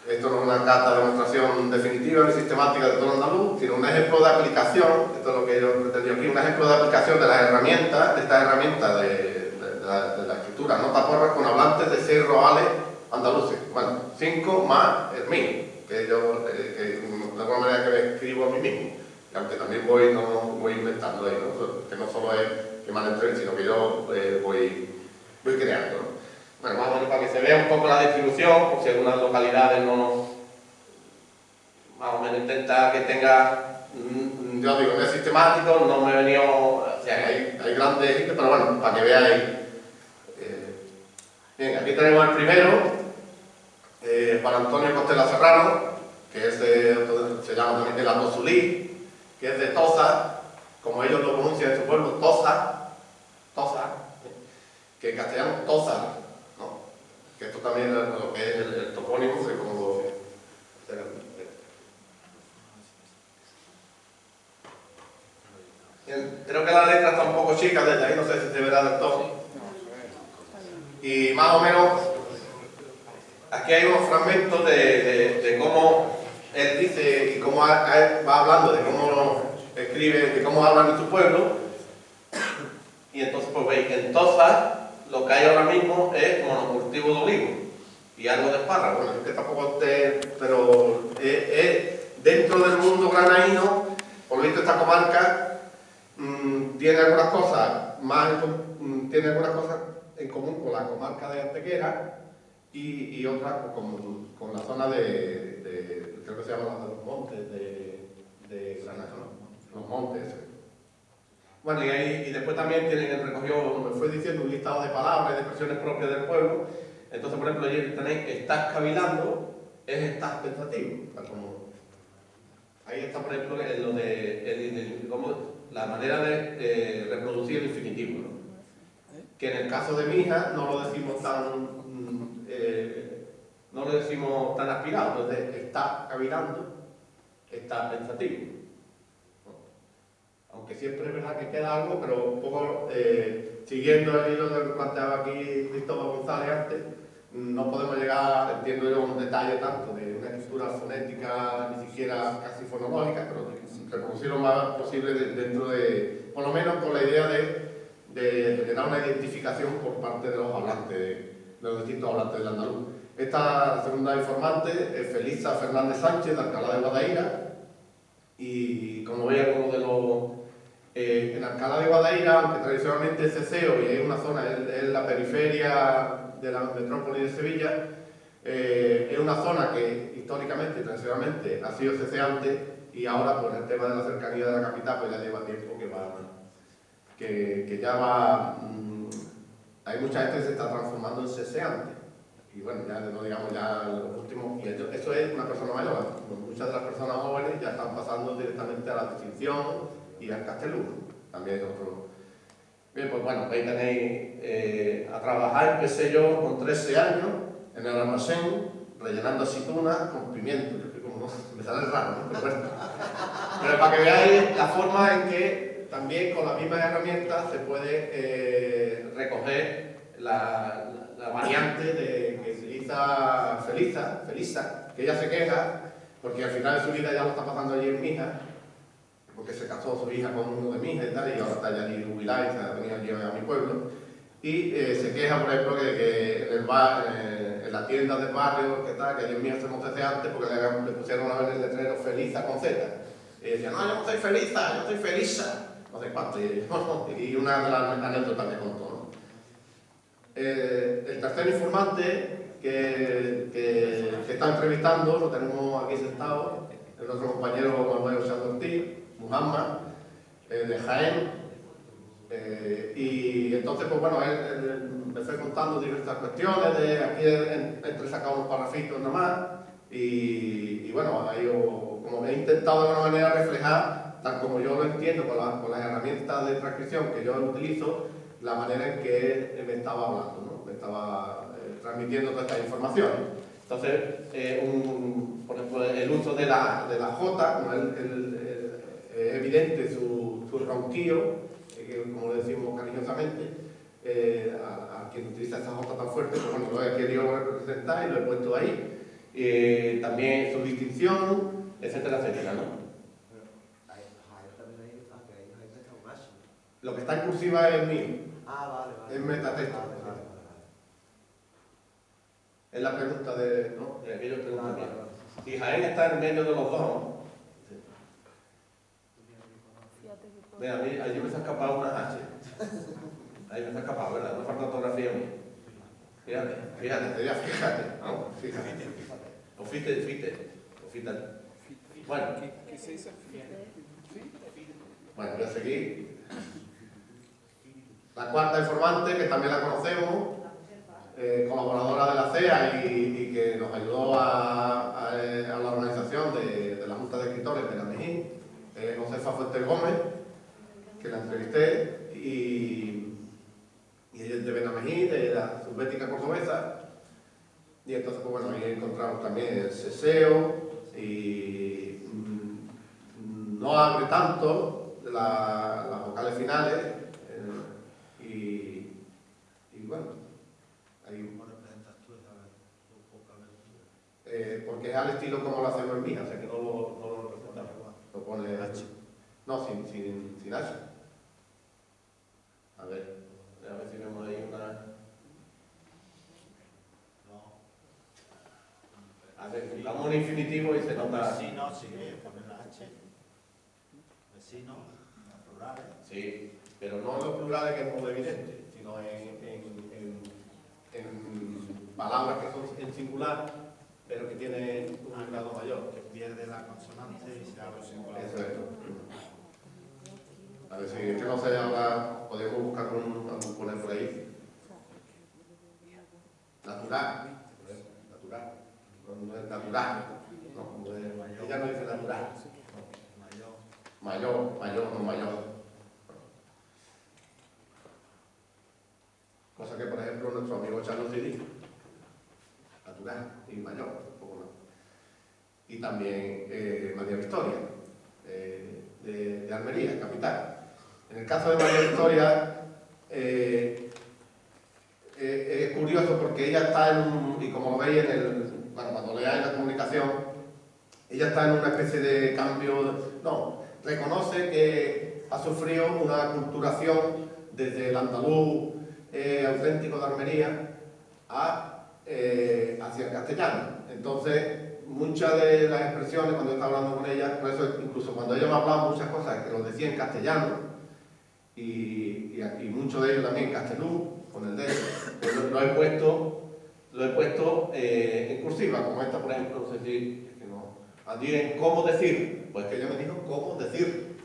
Esto no es una carta de demostración definitiva ni sistemática de todo el andaluz, sino un ejemplo de aplicación, esto es lo que yo he pretendido aquí, un ejemplo de aplicación de las herramientas, de esta herramienta de la escritura notaporras con hablantes de 6 roales andaluces. Bueno, 5 más el mío, que yo de alguna manera que me escribo a mí mismo. Y aunque también voy inventando ahí, ¿no? Que no solo es que me han entrevistado, sino que yo voy creando, ¿no? Bueno, más o menos para que se vea un poco la distribución, por si algunas localidades no... Más o menos intenta que tenga... Yo digo, no es sistemático, no me he venido... O sea, hay grandes gente, pero bueno, para que veáis. Bien, aquí tenemos el primero, Juan Antonio Costela Serrano, que es se llama también de la Tozulí, que es de Toza, como ellos lo pronuncian en su pueblo, Toza, que en castellano Toza, ¿no? Que esto también es lo que es el topónimo, que como creo que la letra está un poco chica, desde ahí no sé si se verá del todo. Y más o menos, aquí hay unos fragmentos de cómo él dice y cómo va hablando de cómo escribe, de cómo hablan en su pueblo. Y entonces pues veis que en Toza lo que hay ahora mismo es monocultivo de olivo y algo de espárrago. Bueno, es que tampoco pero dentro del mundo granaíno, por lo visto esta comarca tiene algunas cosas en común con la comarca de Antequera y otras con la zona de creo que se llama los montes de Granada, ¿no? Los montes. Bueno, y después también tienen recogido, como me fue diciendo, un listado de palabras y de expresiones propias del pueblo. Entonces, por ejemplo, allí tenéis estás cavilando, es estás pensativo. O sea, ahí está, por ejemplo, lo de la manera de reproducir el infinitivo, ¿no? Que en el caso de mi hija no lo decimos tan aspirado, entonces está cavilando, está pensativo. Aunque siempre es verdad que queda algo, pero un poco siguiendo el hilo que planteaba aquí Cristóbal González antes, no podemos llegar, entiendo yo, a un detalle tanto de una escritura fonética, ni siquiera casi fonológica, pero reproducir lo más posible dentro de, por lo menos con la idea de generar una identificación por parte de los hablantes, de los distintos hablantes del andaluz. Esta segunda informante es Felisa Fernández Sánchez, de Alcalá de Guadaira, y como veis, algunos de los... en Alcalá de Guadaira, aunque tradicionalmente es ceseo y es una zona, es la periferia de la metrópoli de Sevilla, es una zona que históricamente y tradicionalmente ha sido ceseante y ahora por el tema de la cercanía de la capital pues ya lleva tiempo que ya va... hay mucha gente que se está transformando en ceseante. Y bueno, ya no digamos ya los últimos... Y eso es una persona mayor. Muchas de las personas jóvenes ya están pasando directamente a la distinción y al castellano. También es otro... Bien, pues bueno, ahí tenéis a trabajar, empecé yo con 13 años en el almacén, rellenando aceitunas con pimiento. Yo que como me sale raro, ¿no? Pero bueno. Pero para que veáis la forma en que también con las mismas herramientas se puede recoger la variante de que utiliza Felisa, que ella se queja porque al final de su vida ya lo está pasando allí en Mija, porque se casó su hija con uno de Mija y tal, y ahora está ya allí jubilada y se ha venido allí a mi pueblo. Y se queja, por ejemplo, que en el bar, en la tienda del barrio, que allí en Mija somos ceseantes porque le pusieron una vez el letrero Felisa con Z. Y decían, no, yo no soy Felisa, yo soy Felisa. No sé cuánto. Y una de las anécdotas que contó, ¿no? El tercer informante que está entrevistando, lo tenemos aquí sentado, el otro compañero Manuel Osando Ortiz, Muhammad, de Jaén. Y entonces, pues bueno, él me fue contando diversas cuestiones, aquí entre sacado unos parrafitos nomás, y bueno, ahí como he intentado de alguna manera reflejar, tal como yo lo entiendo con las herramientas de transcripción que yo utilizo, la manera en que él me estaba hablando, ¿no? Me estaba transmitiendo toda esta información. Entonces, por ejemplo, el uso de la J, como es evidente su ronquillo, como le decimos cariñosamente, a quien utiliza esa J tan fuerte, pues bueno, lo he querido representar y lo he puesto ahí. También su distinción, etcétera, etcétera, ¿no? Lo que está en cursiva es mío. Vale. Es metatexto. Vale. Es la pregunta ¿no? De aquellos preguntas. Vale. Y Jaén está en medio de los dos, ¿no? Mira, a mí allí me se ha escapado una H. Ahí me se ha escapado, ¿verdad? No falta ortografía a mí. Fíjate, fíjate. Vamos, fíjate. O fíjate. Bueno. ¿Qué se dice? Bueno, voy a seguir. La cuarta informante, que también la conocemos, colaboradora de la CEA y que nos ayudó a la organización de la Junta de Escritores de Benamejí, Josefa Fuentes Gómez, que la entrevisté, y ella es de Benamejí, de la Subbética Cordobesa, y entonces, pues bueno, ahí encontramos también el ceseo, y no abre tanto las vocales finales, y bueno, ahí, porque es al estilo como lo hacemos en Mija, o sea que no lo representamos, lo pone H. No, sin H. A ver si vemos ahí una... A ver, buscamos un infinitivo y se nota... Vecino, sí, poner la H. Vecino, plurales. Sí, pero no en los plurales que es muy evidente, sino en palabras que son en singular, pero que tienen un grado mayor. Que pierde la consonante y se abre singular. Eso es. A ver si es que no sé ahora, podemos buscar algún poner por ahí. Natural. No es natural. No, ella no dice natural. Mayor. Cosa que, por ejemplo, nuestro amigo Charlos dice. Natural y mayor. Y también María Victoria, de Almería, capital. En el caso de María Victoria, es curioso porque ella está y como lo veis cuando leáis la comunicación, ella está en una especie de cambio, reconoce que ha sufrido una aculturación desde el andaluz auténtico de Almería hacia el castellano. Entonces, muchas de las expresiones, cuando yo estaba hablando con ella, por eso incluso cuando ella me hablaba muchas cosas que lo decía en castellano, y mucho de ello también en castellú, con el D, pues lo he puesto en cursiva, como esta, por ejemplo, no sé si allí en cómo decir, pues que ella me dijo cómo decir.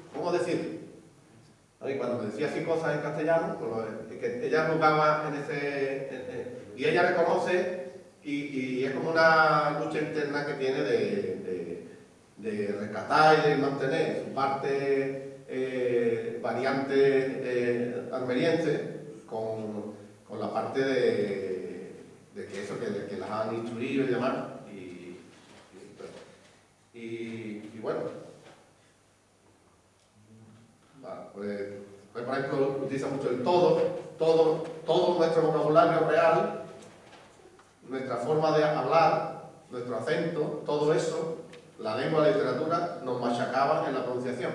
Y cuando me decía así cosas en castellano, pues que ella jugaba en ese... y ella reconoce, y es como una lucha interna que tiene de rescatar y de mantener su parte variante almeriense con la parte de que eso, que las han instruido y demás. Y bueno, pues por ejemplo, utiliza mucho el todo nuestro vocabulario real, nuestra forma de hablar, nuestro acento, todo eso, la lengua, la literatura, nos machacaban en la pronunciación.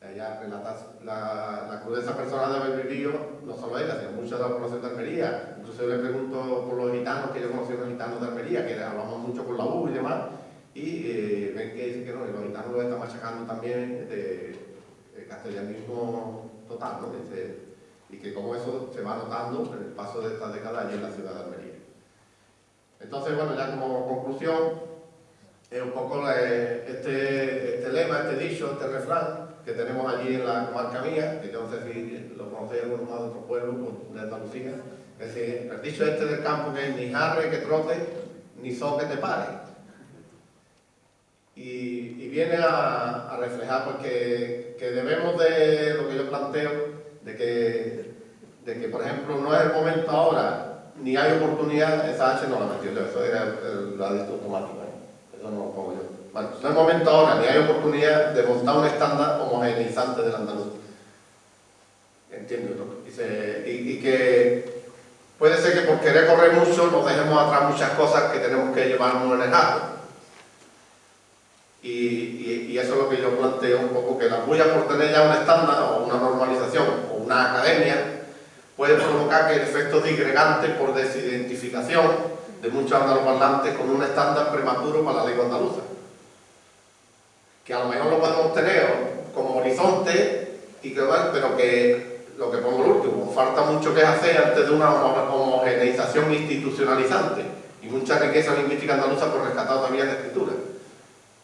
Ella relata la crudeza personal de haber vivido, no solo ella, sino muchas de la población de Almería. Incluso yo le pregunto por los gitanos, que yo conocí a los gitanos de Almería, que hablamos mucho con la U y demás, y ven que dicen que no, y los gitanos lo están machacando también de castellanismo total, ¿no? Y que como eso se va notando en el paso de esta década allí en la ciudad de Almería. Entonces, bueno, ya como conclusión, es un poco este lema, este dicho, este refrán que tenemos allí en la comarca mía, que yo no sé si lo conocéis algunos más de otros pueblos de Andalucía, es decir, el dicho este del campo que es ni jarre que trote, ni so que te pare. Y viene a reflejar porque que debemos de lo que yo planteo, de que por ejemplo no es el momento ahora, ni hay oportunidad, esa H no la metí yo, eso era la de automática, eso no lo pongo yo. Bueno, no es el momento ahora, ni hay oportunidad de montar un estándar homogeneizante del andaluz. Entiendo, ¿no? Y que puede ser que por querer correr mucho nos dejemos atrás muchas cosas que tenemos que llevarnos en el jato. Y eso es lo que yo planteo un poco, que la bulla por tener ya un estándar o una normalización o una academia puede provocar que el efecto disgregante por desidentificación de muchos andaloparlantes con un estándar prematuro para la lengua andaluza. Que a lo mejor lo podemos tener como horizonte y que bueno, pero que lo que pongo el último, falta mucho que hacer antes de una homogeneización institucionalizante y mucha riqueza lingüística andaluza por rescatar todavía la escritura.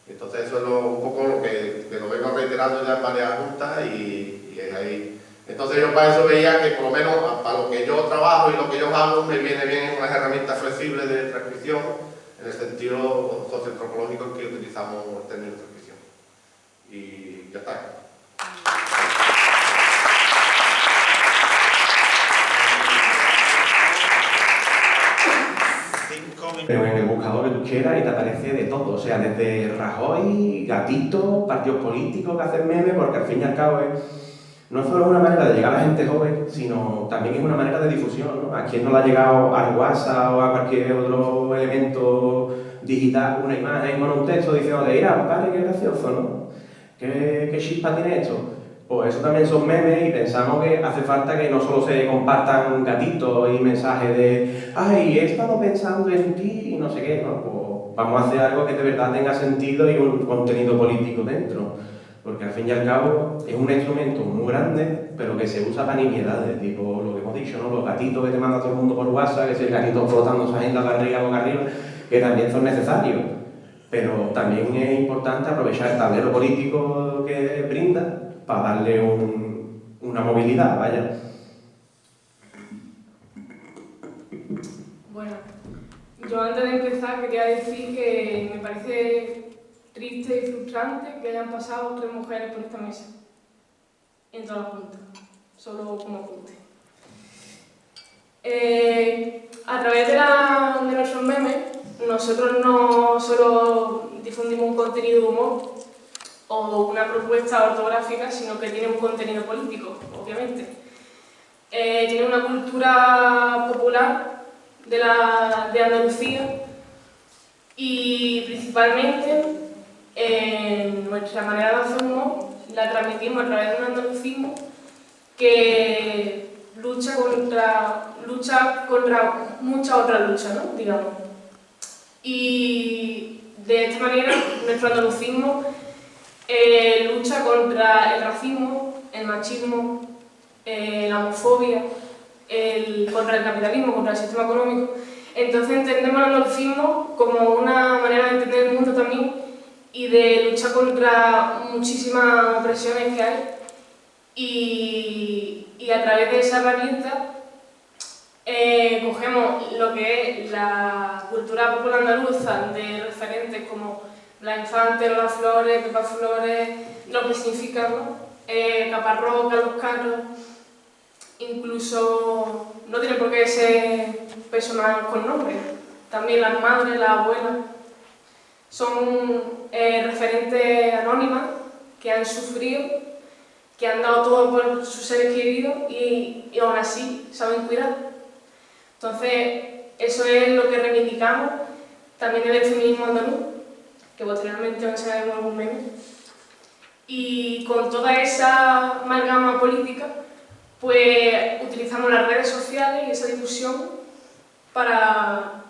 Entonces eso es un poco lo que lo vengo reiterando ya en varias juntas y es ahí. Entonces yo para eso veía que por lo menos para lo que yo trabajo y lo que yo hago me viene bien unas herramientas flexibles de transcripción en el sentido socioantropológico en que utilizamos el término de transcripción. Y ya está. Pero en el buscador que tú quieras y te aparece de todo, o sea, desde Rajoy, gatitos, partidos políticos que hacen memes, porque al fin y al cabo no es solo una manera de llegar a la gente joven, sino también es una manera de difusión, ¿no? A quien no le ha llegado al WhatsApp o a cualquier otro elemento digital, una imagen con un texto diciendo, mira, padre, qué gracioso, ¿no? ¿Qué chispa tiene esto? Pues eso también son memes y pensamos que hace falta que no solo se compartan gatitos y mensajes de ¡ay, he estado pensando en ti! Y no sé qué, ¿no? Pues vamos a hacer algo que de verdad tenga sentido y un contenido político dentro. Porque al fin y al cabo es un instrumento muy grande, pero que se usa para nimiedades, tipo lo que hemos dicho, ¿no? Los gatitos que te manda todo el mundo por WhatsApp, que es el gatito flotando su agenda para arriba o para arriba, que también son necesarios. Pero también es importante aprovechar el tablero político que brinda para darle una movilidad, vaya. Bueno, yo antes de empezar quería decir que me parece triste y frustrante que hayan pasado 3 mujeres por esta mesa, en toda la Junta, solo como apunte. A través de nuestros memes, nosotros no solo difundimos un contenido de humor o una propuesta ortográfica, sino que tiene un contenido político, obviamente. Tiene una cultura popular de Andalucía y principalmente nuestra manera de hacer humor la transmitimos a través de un andalucismo que lucha contra muchas otras luchas, ¿no? Digamos. Y de esta manera nuestro andalucismo lucha contra el racismo, el machismo, la homofobia, contra el capitalismo, contra el sistema económico. Entonces entendemos el andalucismo como una manera de entender el mundo también y de luchar contra muchísimas opresiones que hay. Y a través de esa herramienta cogemos lo que es la cultura popular andaluza de referentes como la Infante, Lola Flores, Pepa Flores, lo que significa, ¿no? Caparrós, Carlos Carlos, incluso no tiene por qué ser personas con nombre, también las madres, las abuelas, son referentes anónimas que han sufrido, que han dado todo por sus seres queridos y aún así saben cuidar. Entonces, eso es lo que reivindicamos también en el feminismo andaluz, que posteriormente enseñaremos algún meme. Y con toda esa amalgama política, pues utilizamos las redes sociales y esa difusión para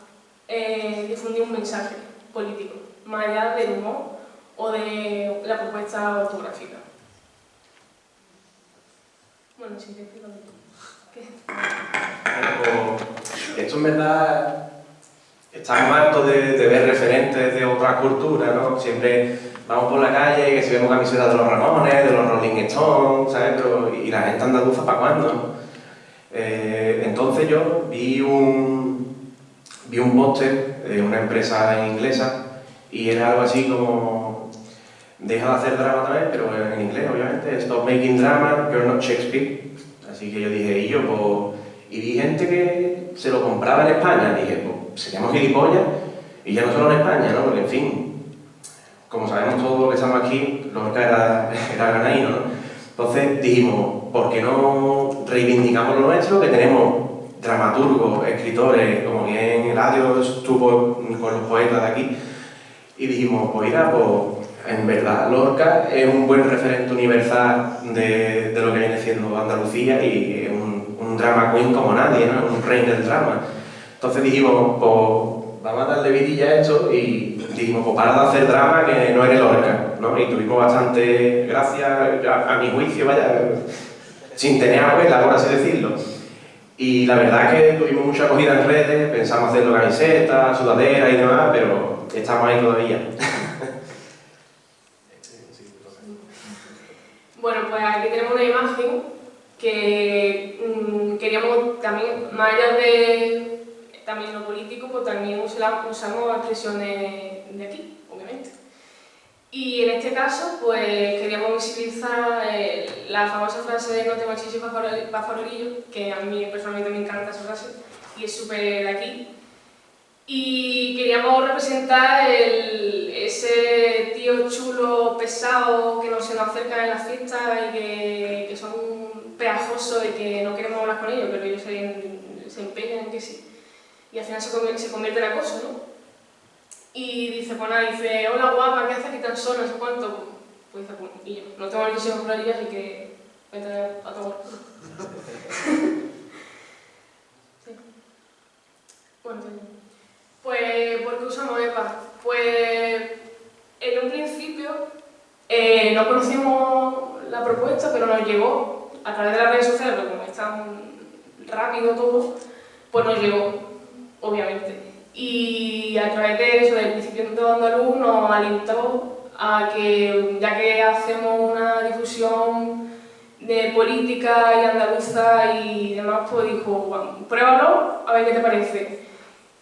difundir un mensaje político, más allá del humor o de la propuesta ortográfica. Bueno, sí, te explico ¿qué? Bueno, pues, esto en verdad estamos hartos de ver referentes de otras culturas, ¿no? Siempre vamos por la calle y que si vemos camisetas de los Ramones, de los Rolling Stones, ¿sabes? Y la gente andaluza, ¿para cuándo? ¿No? Entonces yo vi un póster de una empresa inglesa y era algo así como deja de hacer drama también, pero en inglés obviamente, stop making drama, you're not Shakespeare. Así que yo dije, y vi gente que se lo compraba en España, dije, pues seríamos gilipollas, y ya no solo en España, ¿no? Porque en fin, como sabemos todos los que estamos aquí, Lorca era granaíno, ¿no? Entonces dijimos, ¿por qué no reivindicamos lo nuestro? Que tenemos dramaturgos, escritores, como bien Eladio estuvo con los poetas de aquí, y dijimos, pues mira, pues en verdad Lorca es un buen referente universal de lo que viene siendo Andalucía y es un drama queen como nadie, ¿no? Un rey del drama. Entonces dijimos, pues vamos a darle vidilla a esto y dijimos, pues para de hacer drama que no eres Lorca, ¿no? Y tuvimos bastante gracia, a mi juicio, vaya, sin tener abuela, por así decirlo. Y la verdad es que tuvimos mucha acogida en redes, pensamos hacerlo camisetas, sudaderas y demás, pero estamos ahí todavía. Bueno, pues aquí tenemos una imagen que queríamos también, más allá de también lo político, pues también usamos expresiones de aquí, obviamente. Y en este caso, pues queríamos visibilizar la famosa frase de no te machismo pa' farolillo, que a mí personalmente me encanta esa frase, y es súper de aquí. Y queríamos representar ese tío chulo, pesado, que no se nos acerca en las fiestas y que son pegajosos y que no queremos hablar con ellos, pero ellos se empeñan en que sí. Y al final se convierte en acoso, ¿no? Y dice, pues nada, dice, hola guapa, ¿qué haces aquí tan sola? No sé cuánto. Pues dice, pues, y yo, no tengo muchísimas florillas, así que vete a tomar. Sí. Bueno, pues, ¿por qué usamos EPA? Pues, en un principio, no conocíamos la propuesta, pero nos llegó a través de las redes sociales, porque como es tan rápido todo, pues nos llegó, obviamente. Y a través de eso, del Principiante Andaluz, nos alentó a que, ya que hacemos una difusión de política y andaluza y demás, pues dijo, bueno, pruébalo, a ver qué te parece.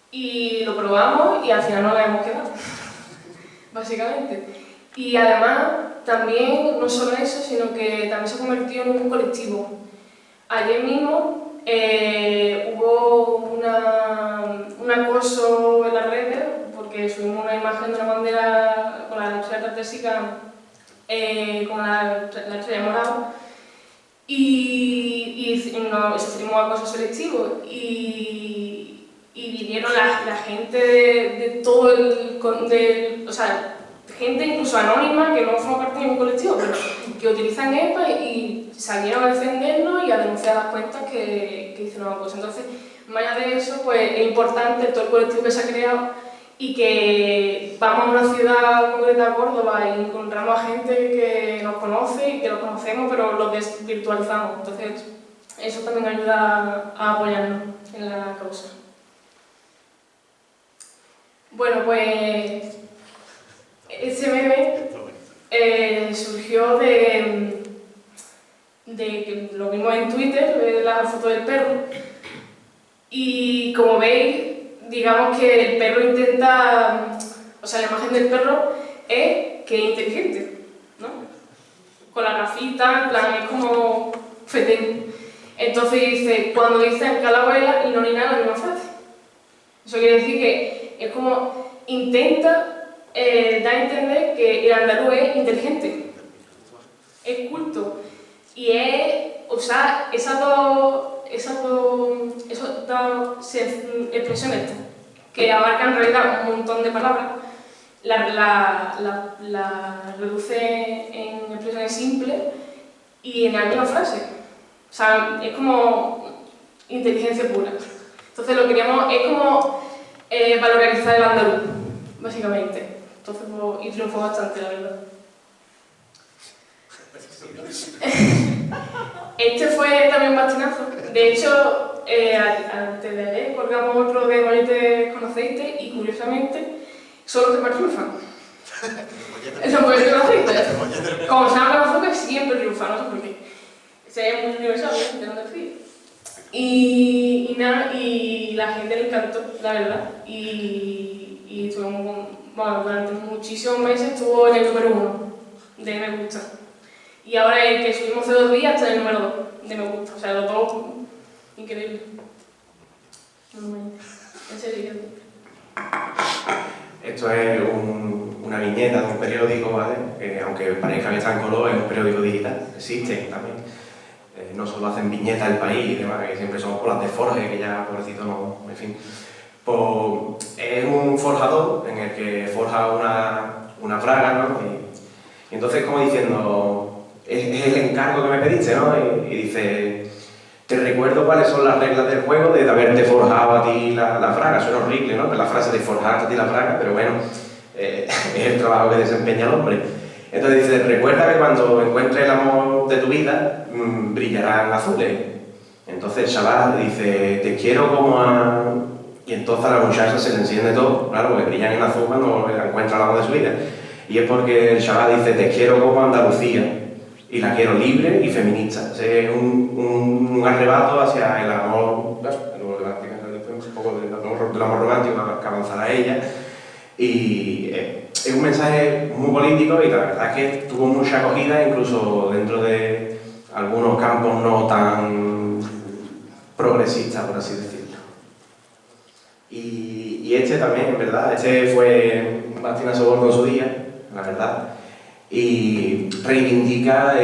Y lo probamos y al final no la hemos quedado, básicamente. Y además, también, no solo eso, sino que también se convirtió en un colectivo. Ayer mismo hubo un acoso en las redes, porque subimos una imagen de una bandera con la estrella tartésica, con la estrella morada, y sufrimos acoso selectivo. Y vinieron la gente de todo o sea, gente incluso anónima, que no forma parte de ningún colectivo, pero que utilizan EPA y salieron a defendernos y a denunciar las cuentas que hicieron una cosa. Entonces, más allá de eso, pues es importante todo el colectivo que se ha creado y que vamos a una ciudad concreta, Córdoba, y encontramos a gente que nos conoce y que los conocemos, pero lo desvirtualizamos. Entonces, eso también ayuda a apoyarnos en la causa. Bueno, pues ese meme surgió de que lo vimos en Twitter, de la foto del perro, y como veis, digamos que el perro intenta, o sea, la imagen del perro es que es inteligente, ¿no? Con la gafita, en plan, es como fetén. Entonces dice, cuando dicen que a la abuela y no ni nada, la misma frase. Eso quiere decir que es como intenta dar a entender que el andaluz es inteligente, es culto, y es usar esas dos expresiones que abarcan en realidad un montón de palabras, la reduce en expresiones simples y en la misma frase. O sea, es como inteligencia pura. Entonces lo que queríamos es como valorizar el andaluz, básicamente. Entonces, pues, y triunfó bastante, la verdad. Este fue también un bastinazo. De hecho, antes de ayer colgamos otro de Molletes con aceite y, curiosamente, son los que más triunfan. Los molletes con aceite. Como se llama con azúcar, siempre triunfan, no sé por qué. Es muy universal, obviamente, no te fíes. Y nada, y la gente le encantó, la verdad. Y estuvimos, bueno, durante muchísimos meses estuvo en el número 1 de me gusta. Y ahora el que subimos hace 2 días está en el número 2 de me gusta. O sea, los dos, increíble. En serio. Esto es una viñeta de un periódico, ¿vale? Que aunque parezca que está en color, es un periódico digital, existe también. No solo hacen viñetas del país y demás, que siempre somos por las de Forge, que ya, pobrecito, no, en fin. Pues es un forjador en el que forja una fraga, ¿no? Y entonces, como diciendo, es el encargo que me pediste, ¿no? Y dice, te recuerdo cuáles son las reglas del juego de haberte forjado a ti la fraga. Suena horrible, ¿no? La frase de forjarte a ti la fraga, pero bueno, es el trabajo que desempeña el hombre. Entonces dice, recuerda que cuando encuentres el amor de tu vida, brillarán azules. Entonces el chaval dice, te quiero como a... Y entonces a la muchacha se le enciende todo, claro, porque brillan en azul cuando encuentra el amor de su vida. Y es porque el chaval dice, te quiero como Andalucía, y la quiero libre y feminista. Es un arrebato hacia el amor, un poco del amor romántico que avanzará ella. Y es un mensaje muy político y la verdad es que tuvo mucha acogida, incluso dentro de algunos campos no tan progresistas, por así decirlo. Y este también, en verdad, este fue Martina Soborno en su día, la verdad, y reivindica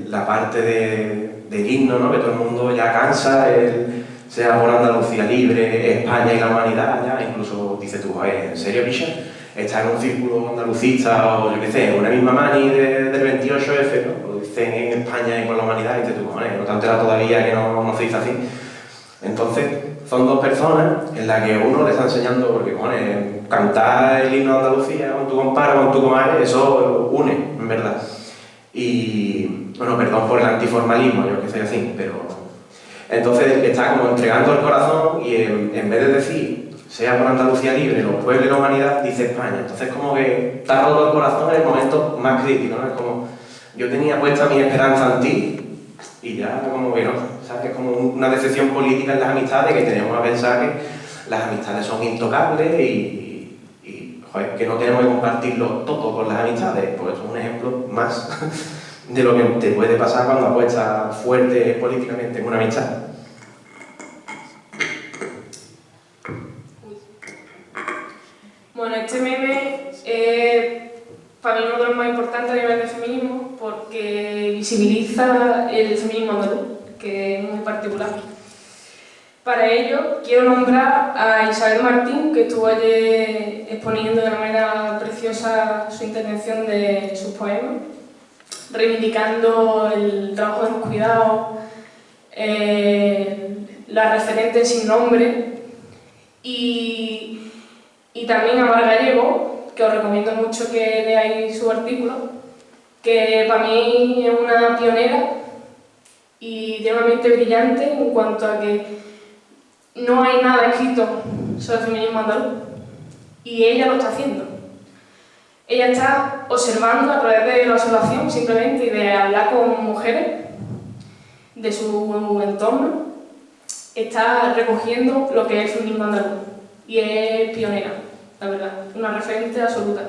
la parte del himno, ¿no? Que todo el mundo ya cansa, sea por Andalucía libre, España y la humanidad, ya incluso dice tú, ¿en serio, picha? Estás en un círculo andalucista o yo qué sé, una misma mani del 28F, ¿no? Lo dicen en España y por la humanidad, y dices tú, cojones, no te enteras todavía que no se dice así. Entonces, son dos personas en las que uno le está enseñando, porque cantar el himno de Andalucía con tu compadre, con tu comadre, eso une, en verdad. Y, bueno, perdón por el antiformalismo, yo que soy así, pero... Entonces está como entregando el corazón y en vez de decir, sea por Andalucía libre, los pueblos y la humanidad, dice España. Entonces como que está roto el corazón en el momento más crítico, ¿no? Es como, yo tenía puesta mi esperanza en ti y ya como que no. ¿Sabes? Es como una decepción política en las amistades, que tenemos a pensar que las amistades son intocables y joder, que no tenemos que compartirlo todo con las amistades. Pues es un ejemplo más de lo que te puede pasar cuando apuestas fuerte políticamente en una amistad. Bueno, este meme es para mí uno de los más importantes a nivel de feminismo porque visibiliza el feminismo andaluz, que es muy particular. Para ello, quiero nombrar a Isabel Martín, que estuvo ayer exponiendo de una manera preciosa su intervención de sus poemas, reivindicando el trabajo de los cuidados, la referente sin nombre, y también a Mar Gallego, que os recomiendo mucho que leáis su artículo, que para mí es una pionera y tiene una mente brillante en cuanto a que no hay nada escrito sobre el feminismo andaluz y ella lo está haciendo. Ella está observando a través de la observación simplemente y de hablar con mujeres de su entorno, está recogiendo lo que es el feminismo andaluz y es pionera, la verdad, una referente absoluta.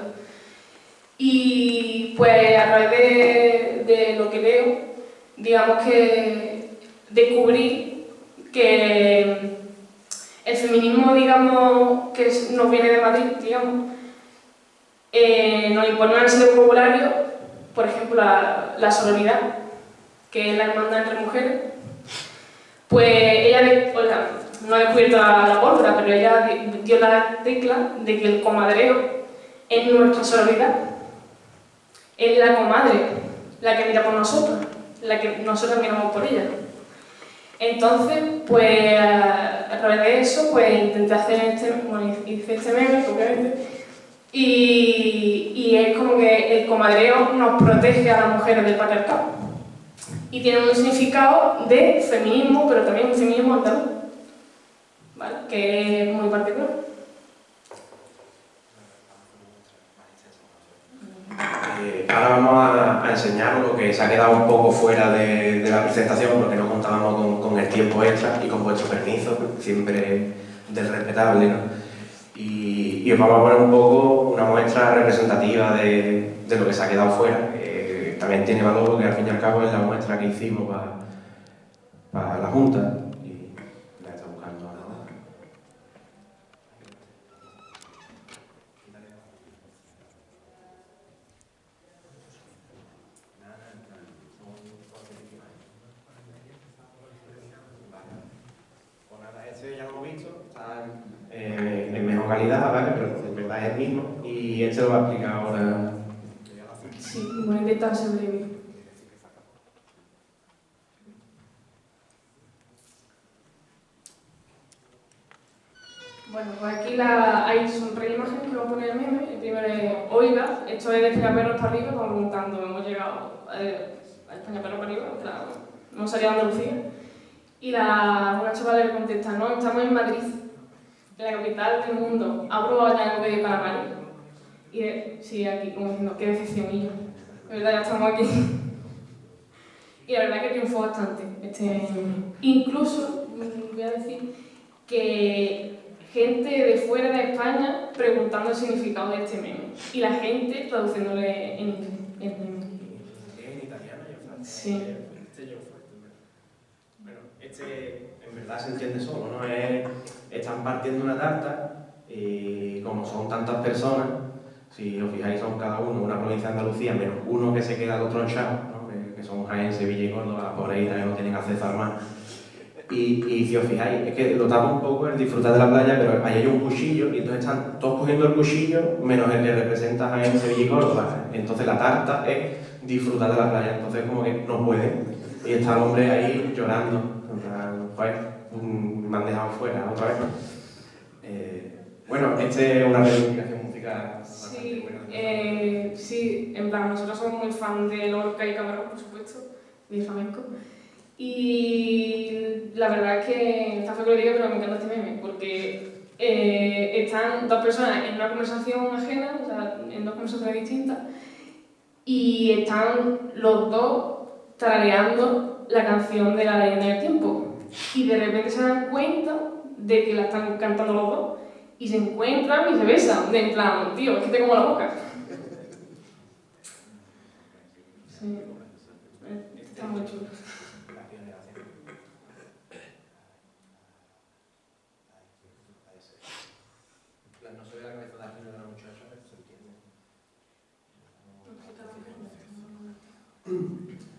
Y pues a través de lo que leo, digamos que descubrí que el feminismo, digamos, que nos viene de Madrid, digamos, nos impone una serie de vocabularios, por ejemplo, la sororidad, que es la hermandad entre mujeres. Pues ella, no ha descubierto la pólvora, pero ella dio la tecla de que el comadreo es nuestra sororidad. Es la comadre la que mira por nosotros, la que nosotros miramos por ella. Entonces, pues a través de eso, pues intenté hacer hice este meme, obviamente, y es como que el comadreo nos protege a las mujeres del patriarcado. Y tiene un significado de feminismo, pero también un feminismo andaluz, ¿vale? Que es muy particular. Ahora vamos a enseñaros lo que se ha quedado un poco fuera de la presentación, porque no contábamos con el tiempo extra y con vuestro permiso, siempre del respetable, ¿no? Y os vamos a poner un poco una muestra representativa de lo que se ha quedado fuera. También tiene valor porque al fin y al cabo es la muestra que hicimos para la Junta. Y la está buscando ahora. Pues nada, este ya lo hemos visto, está en mejor calidad, ¿vale? Pero en verdad es el mismo. Y este lo va a explicar ahora. Sí, voy a intentar ser breve. Bueno, pues aquí son 3 imágenes que voy a poner en el meme. El primero es Oiga, esto es de Peñaperros para arriba, como preguntando, hemos llegado a España Perros para arriba, claro, hemos salido a Andalucía. Y una chavala le contesta, no, estamos en Madrid, la capital del mundo, ¿ha probado ya algo de calamari? Y sí, aquí, como diciendo, qué decepción, y yo, de verdad, ya estamos aquí. Y la verdad que triunfó bastante. Incluso, voy a decir, que gente de fuera de España preguntando el significado de este meme. Y la gente traduciéndole en inglés. En italiano y en francés. Sí. Bueno, en verdad se entiende solo, ¿no? Están partiendo una tarta y como son tantas personas, si os fijáis son cada uno una provincia de Andalucía, menos uno que se queda tronchado, ¿no? Que son Jaén, Sevilla y Córdoba, por ahí también no tienen acceso al mar. Y si os fijáis, es que lo tapa un poco el disfrutar de la playa, pero ahí hay un cuchillo y entonces están todos cogiendo el cuchillo menos el que representa Jaén, Sevilla y Córdoba. Entonces la tarta es disfrutar de la playa, entonces como que no puede. Y está el hombre ahí llorando, pues me han dejado fuera otra vez. Bueno, es una reivindicación musical bastante buena. Sí, en plan, nosotros somos muy fan de Lorca y Camarón, por supuesto, y el flamenco. Y la verdad es que está feo que lo diga, pero me encanta este meme, porque están 2 personas en una conversación ajena, o sea, en 2 conversaciones distintas, y están los 2 tarareando la canción de La leyenda del tiempo. Y de repente se dan cuenta de que la están cantando los 2, y se encuentran y se besan, en plan, tío, es que te como la boca. Sí, está muy chulo. No se ve la cabeza de arriba de la muchacha, pero se entiende.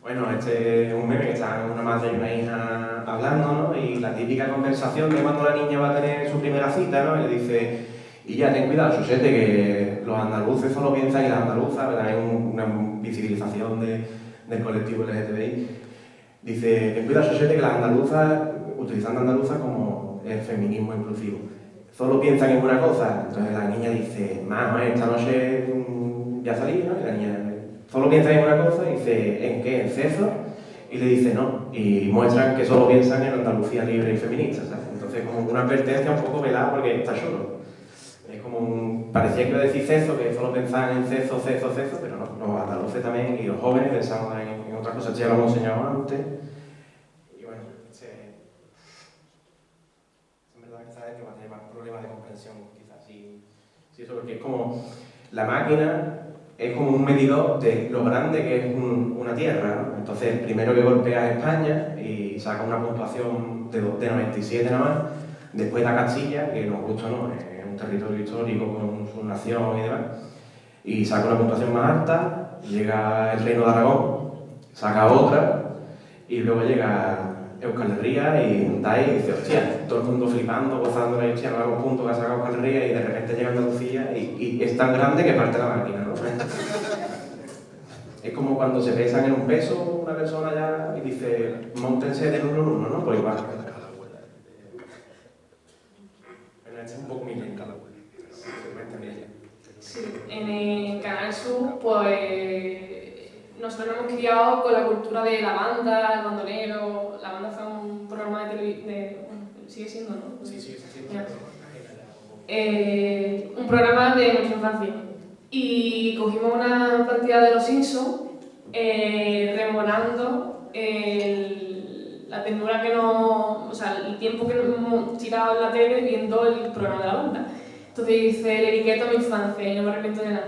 Bueno, este es un meme que está una madre y una hija hablando, ¿no? Y la típica conversación de cuando la niña va a tener su primera cita, ¿no? Y le dice, y ya, ten cuidado, Susete, que los andaluces solo piensan, y las andaluzas, ¿verdad? Hay una visibilización del colectivo LGTBI. Dice, ten cuidado, Susete, que las andaluzas, utilizando andaluza como el feminismo inclusivo, solo piensan en una cosa. Entonces la niña dice, mamá, esta noche ya salí, ¿no? Y la niña solo piensan en una cosa y dice, ¿en qué? ¿En sexo? Y le dice no. Y muestran que solo piensan en Andalucía libre y feminista, ¿sabes? Entonces como una advertencia un poco velada porque está chulo. Es como parecía que iba a decir sexo, que solo pensaban en sexo, pero no. Los andaluces también y los jóvenes pensamos en otras cosas, ya lo hemos enseñado antes. Y bueno, en verdad que sabes que va a tener más problemas de comprensión, quizás, sí, eso, porque es como la máquina es como un medidor de lo grande que es una tierra, ¿no? Entonces, el primero que golpea es España y saca una puntuación de 97 nada más, después da Castilla, que nos gusta, ¿no? Es un territorio histórico con su nación y demás, y saca una puntuación más alta, llega el Reino de Aragón, saca otra, y luego llega Euskal Herria y da ahí y dice, hostia, todo el mundo flipando, gozando la hostia, nuevos puntos que ha sacado Euskal Herria, y de repente llega Andalucía y es tan grande que parte la máquina, ¿no? Es como cuando se pesan en un peso una persona ya y dice, móntense del 1 en 1, ¿no? Pues igual. Bueno, este es un poco mi lenta. Sí, en el Canal Sur, pues nosotros nos hemos criado con la cultura de la banda, el bandolero. La banda fue un programa de televisión, bueno, sigue siendo, ¿no? Sí, sí. Un programa de nuestra infancia. Y cogimos una plantilla de Los Simpsons rememorando la ternura que nos... O sea, el tiempo que nos hemos tirado en la tele viendo el programa de la banda. Entonces dice, le dediqué toda mi infancia y no me arrepiento de nada.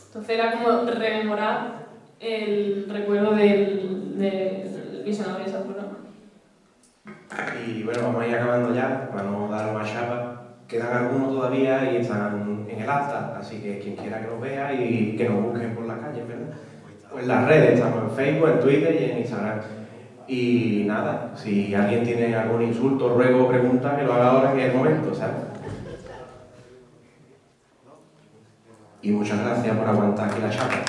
Entonces era como rememorar el recuerdo del visionado de ese programa. Y bueno, vamos a ir acabando ya, vamos a dar más chapa. Quedan algunos todavía y están en el acta, así que quien quiera que los vea y que nos busquen por la calle, ¿verdad? Pues en las redes, estamos en Facebook, en Twitter y en Instagram. Y nada, si alguien tiene algún insulto, ruego o pregunta, que lo haga ahora, que es el momento, ¿sabes? Y muchas gracias por aguantar aquí la chapa.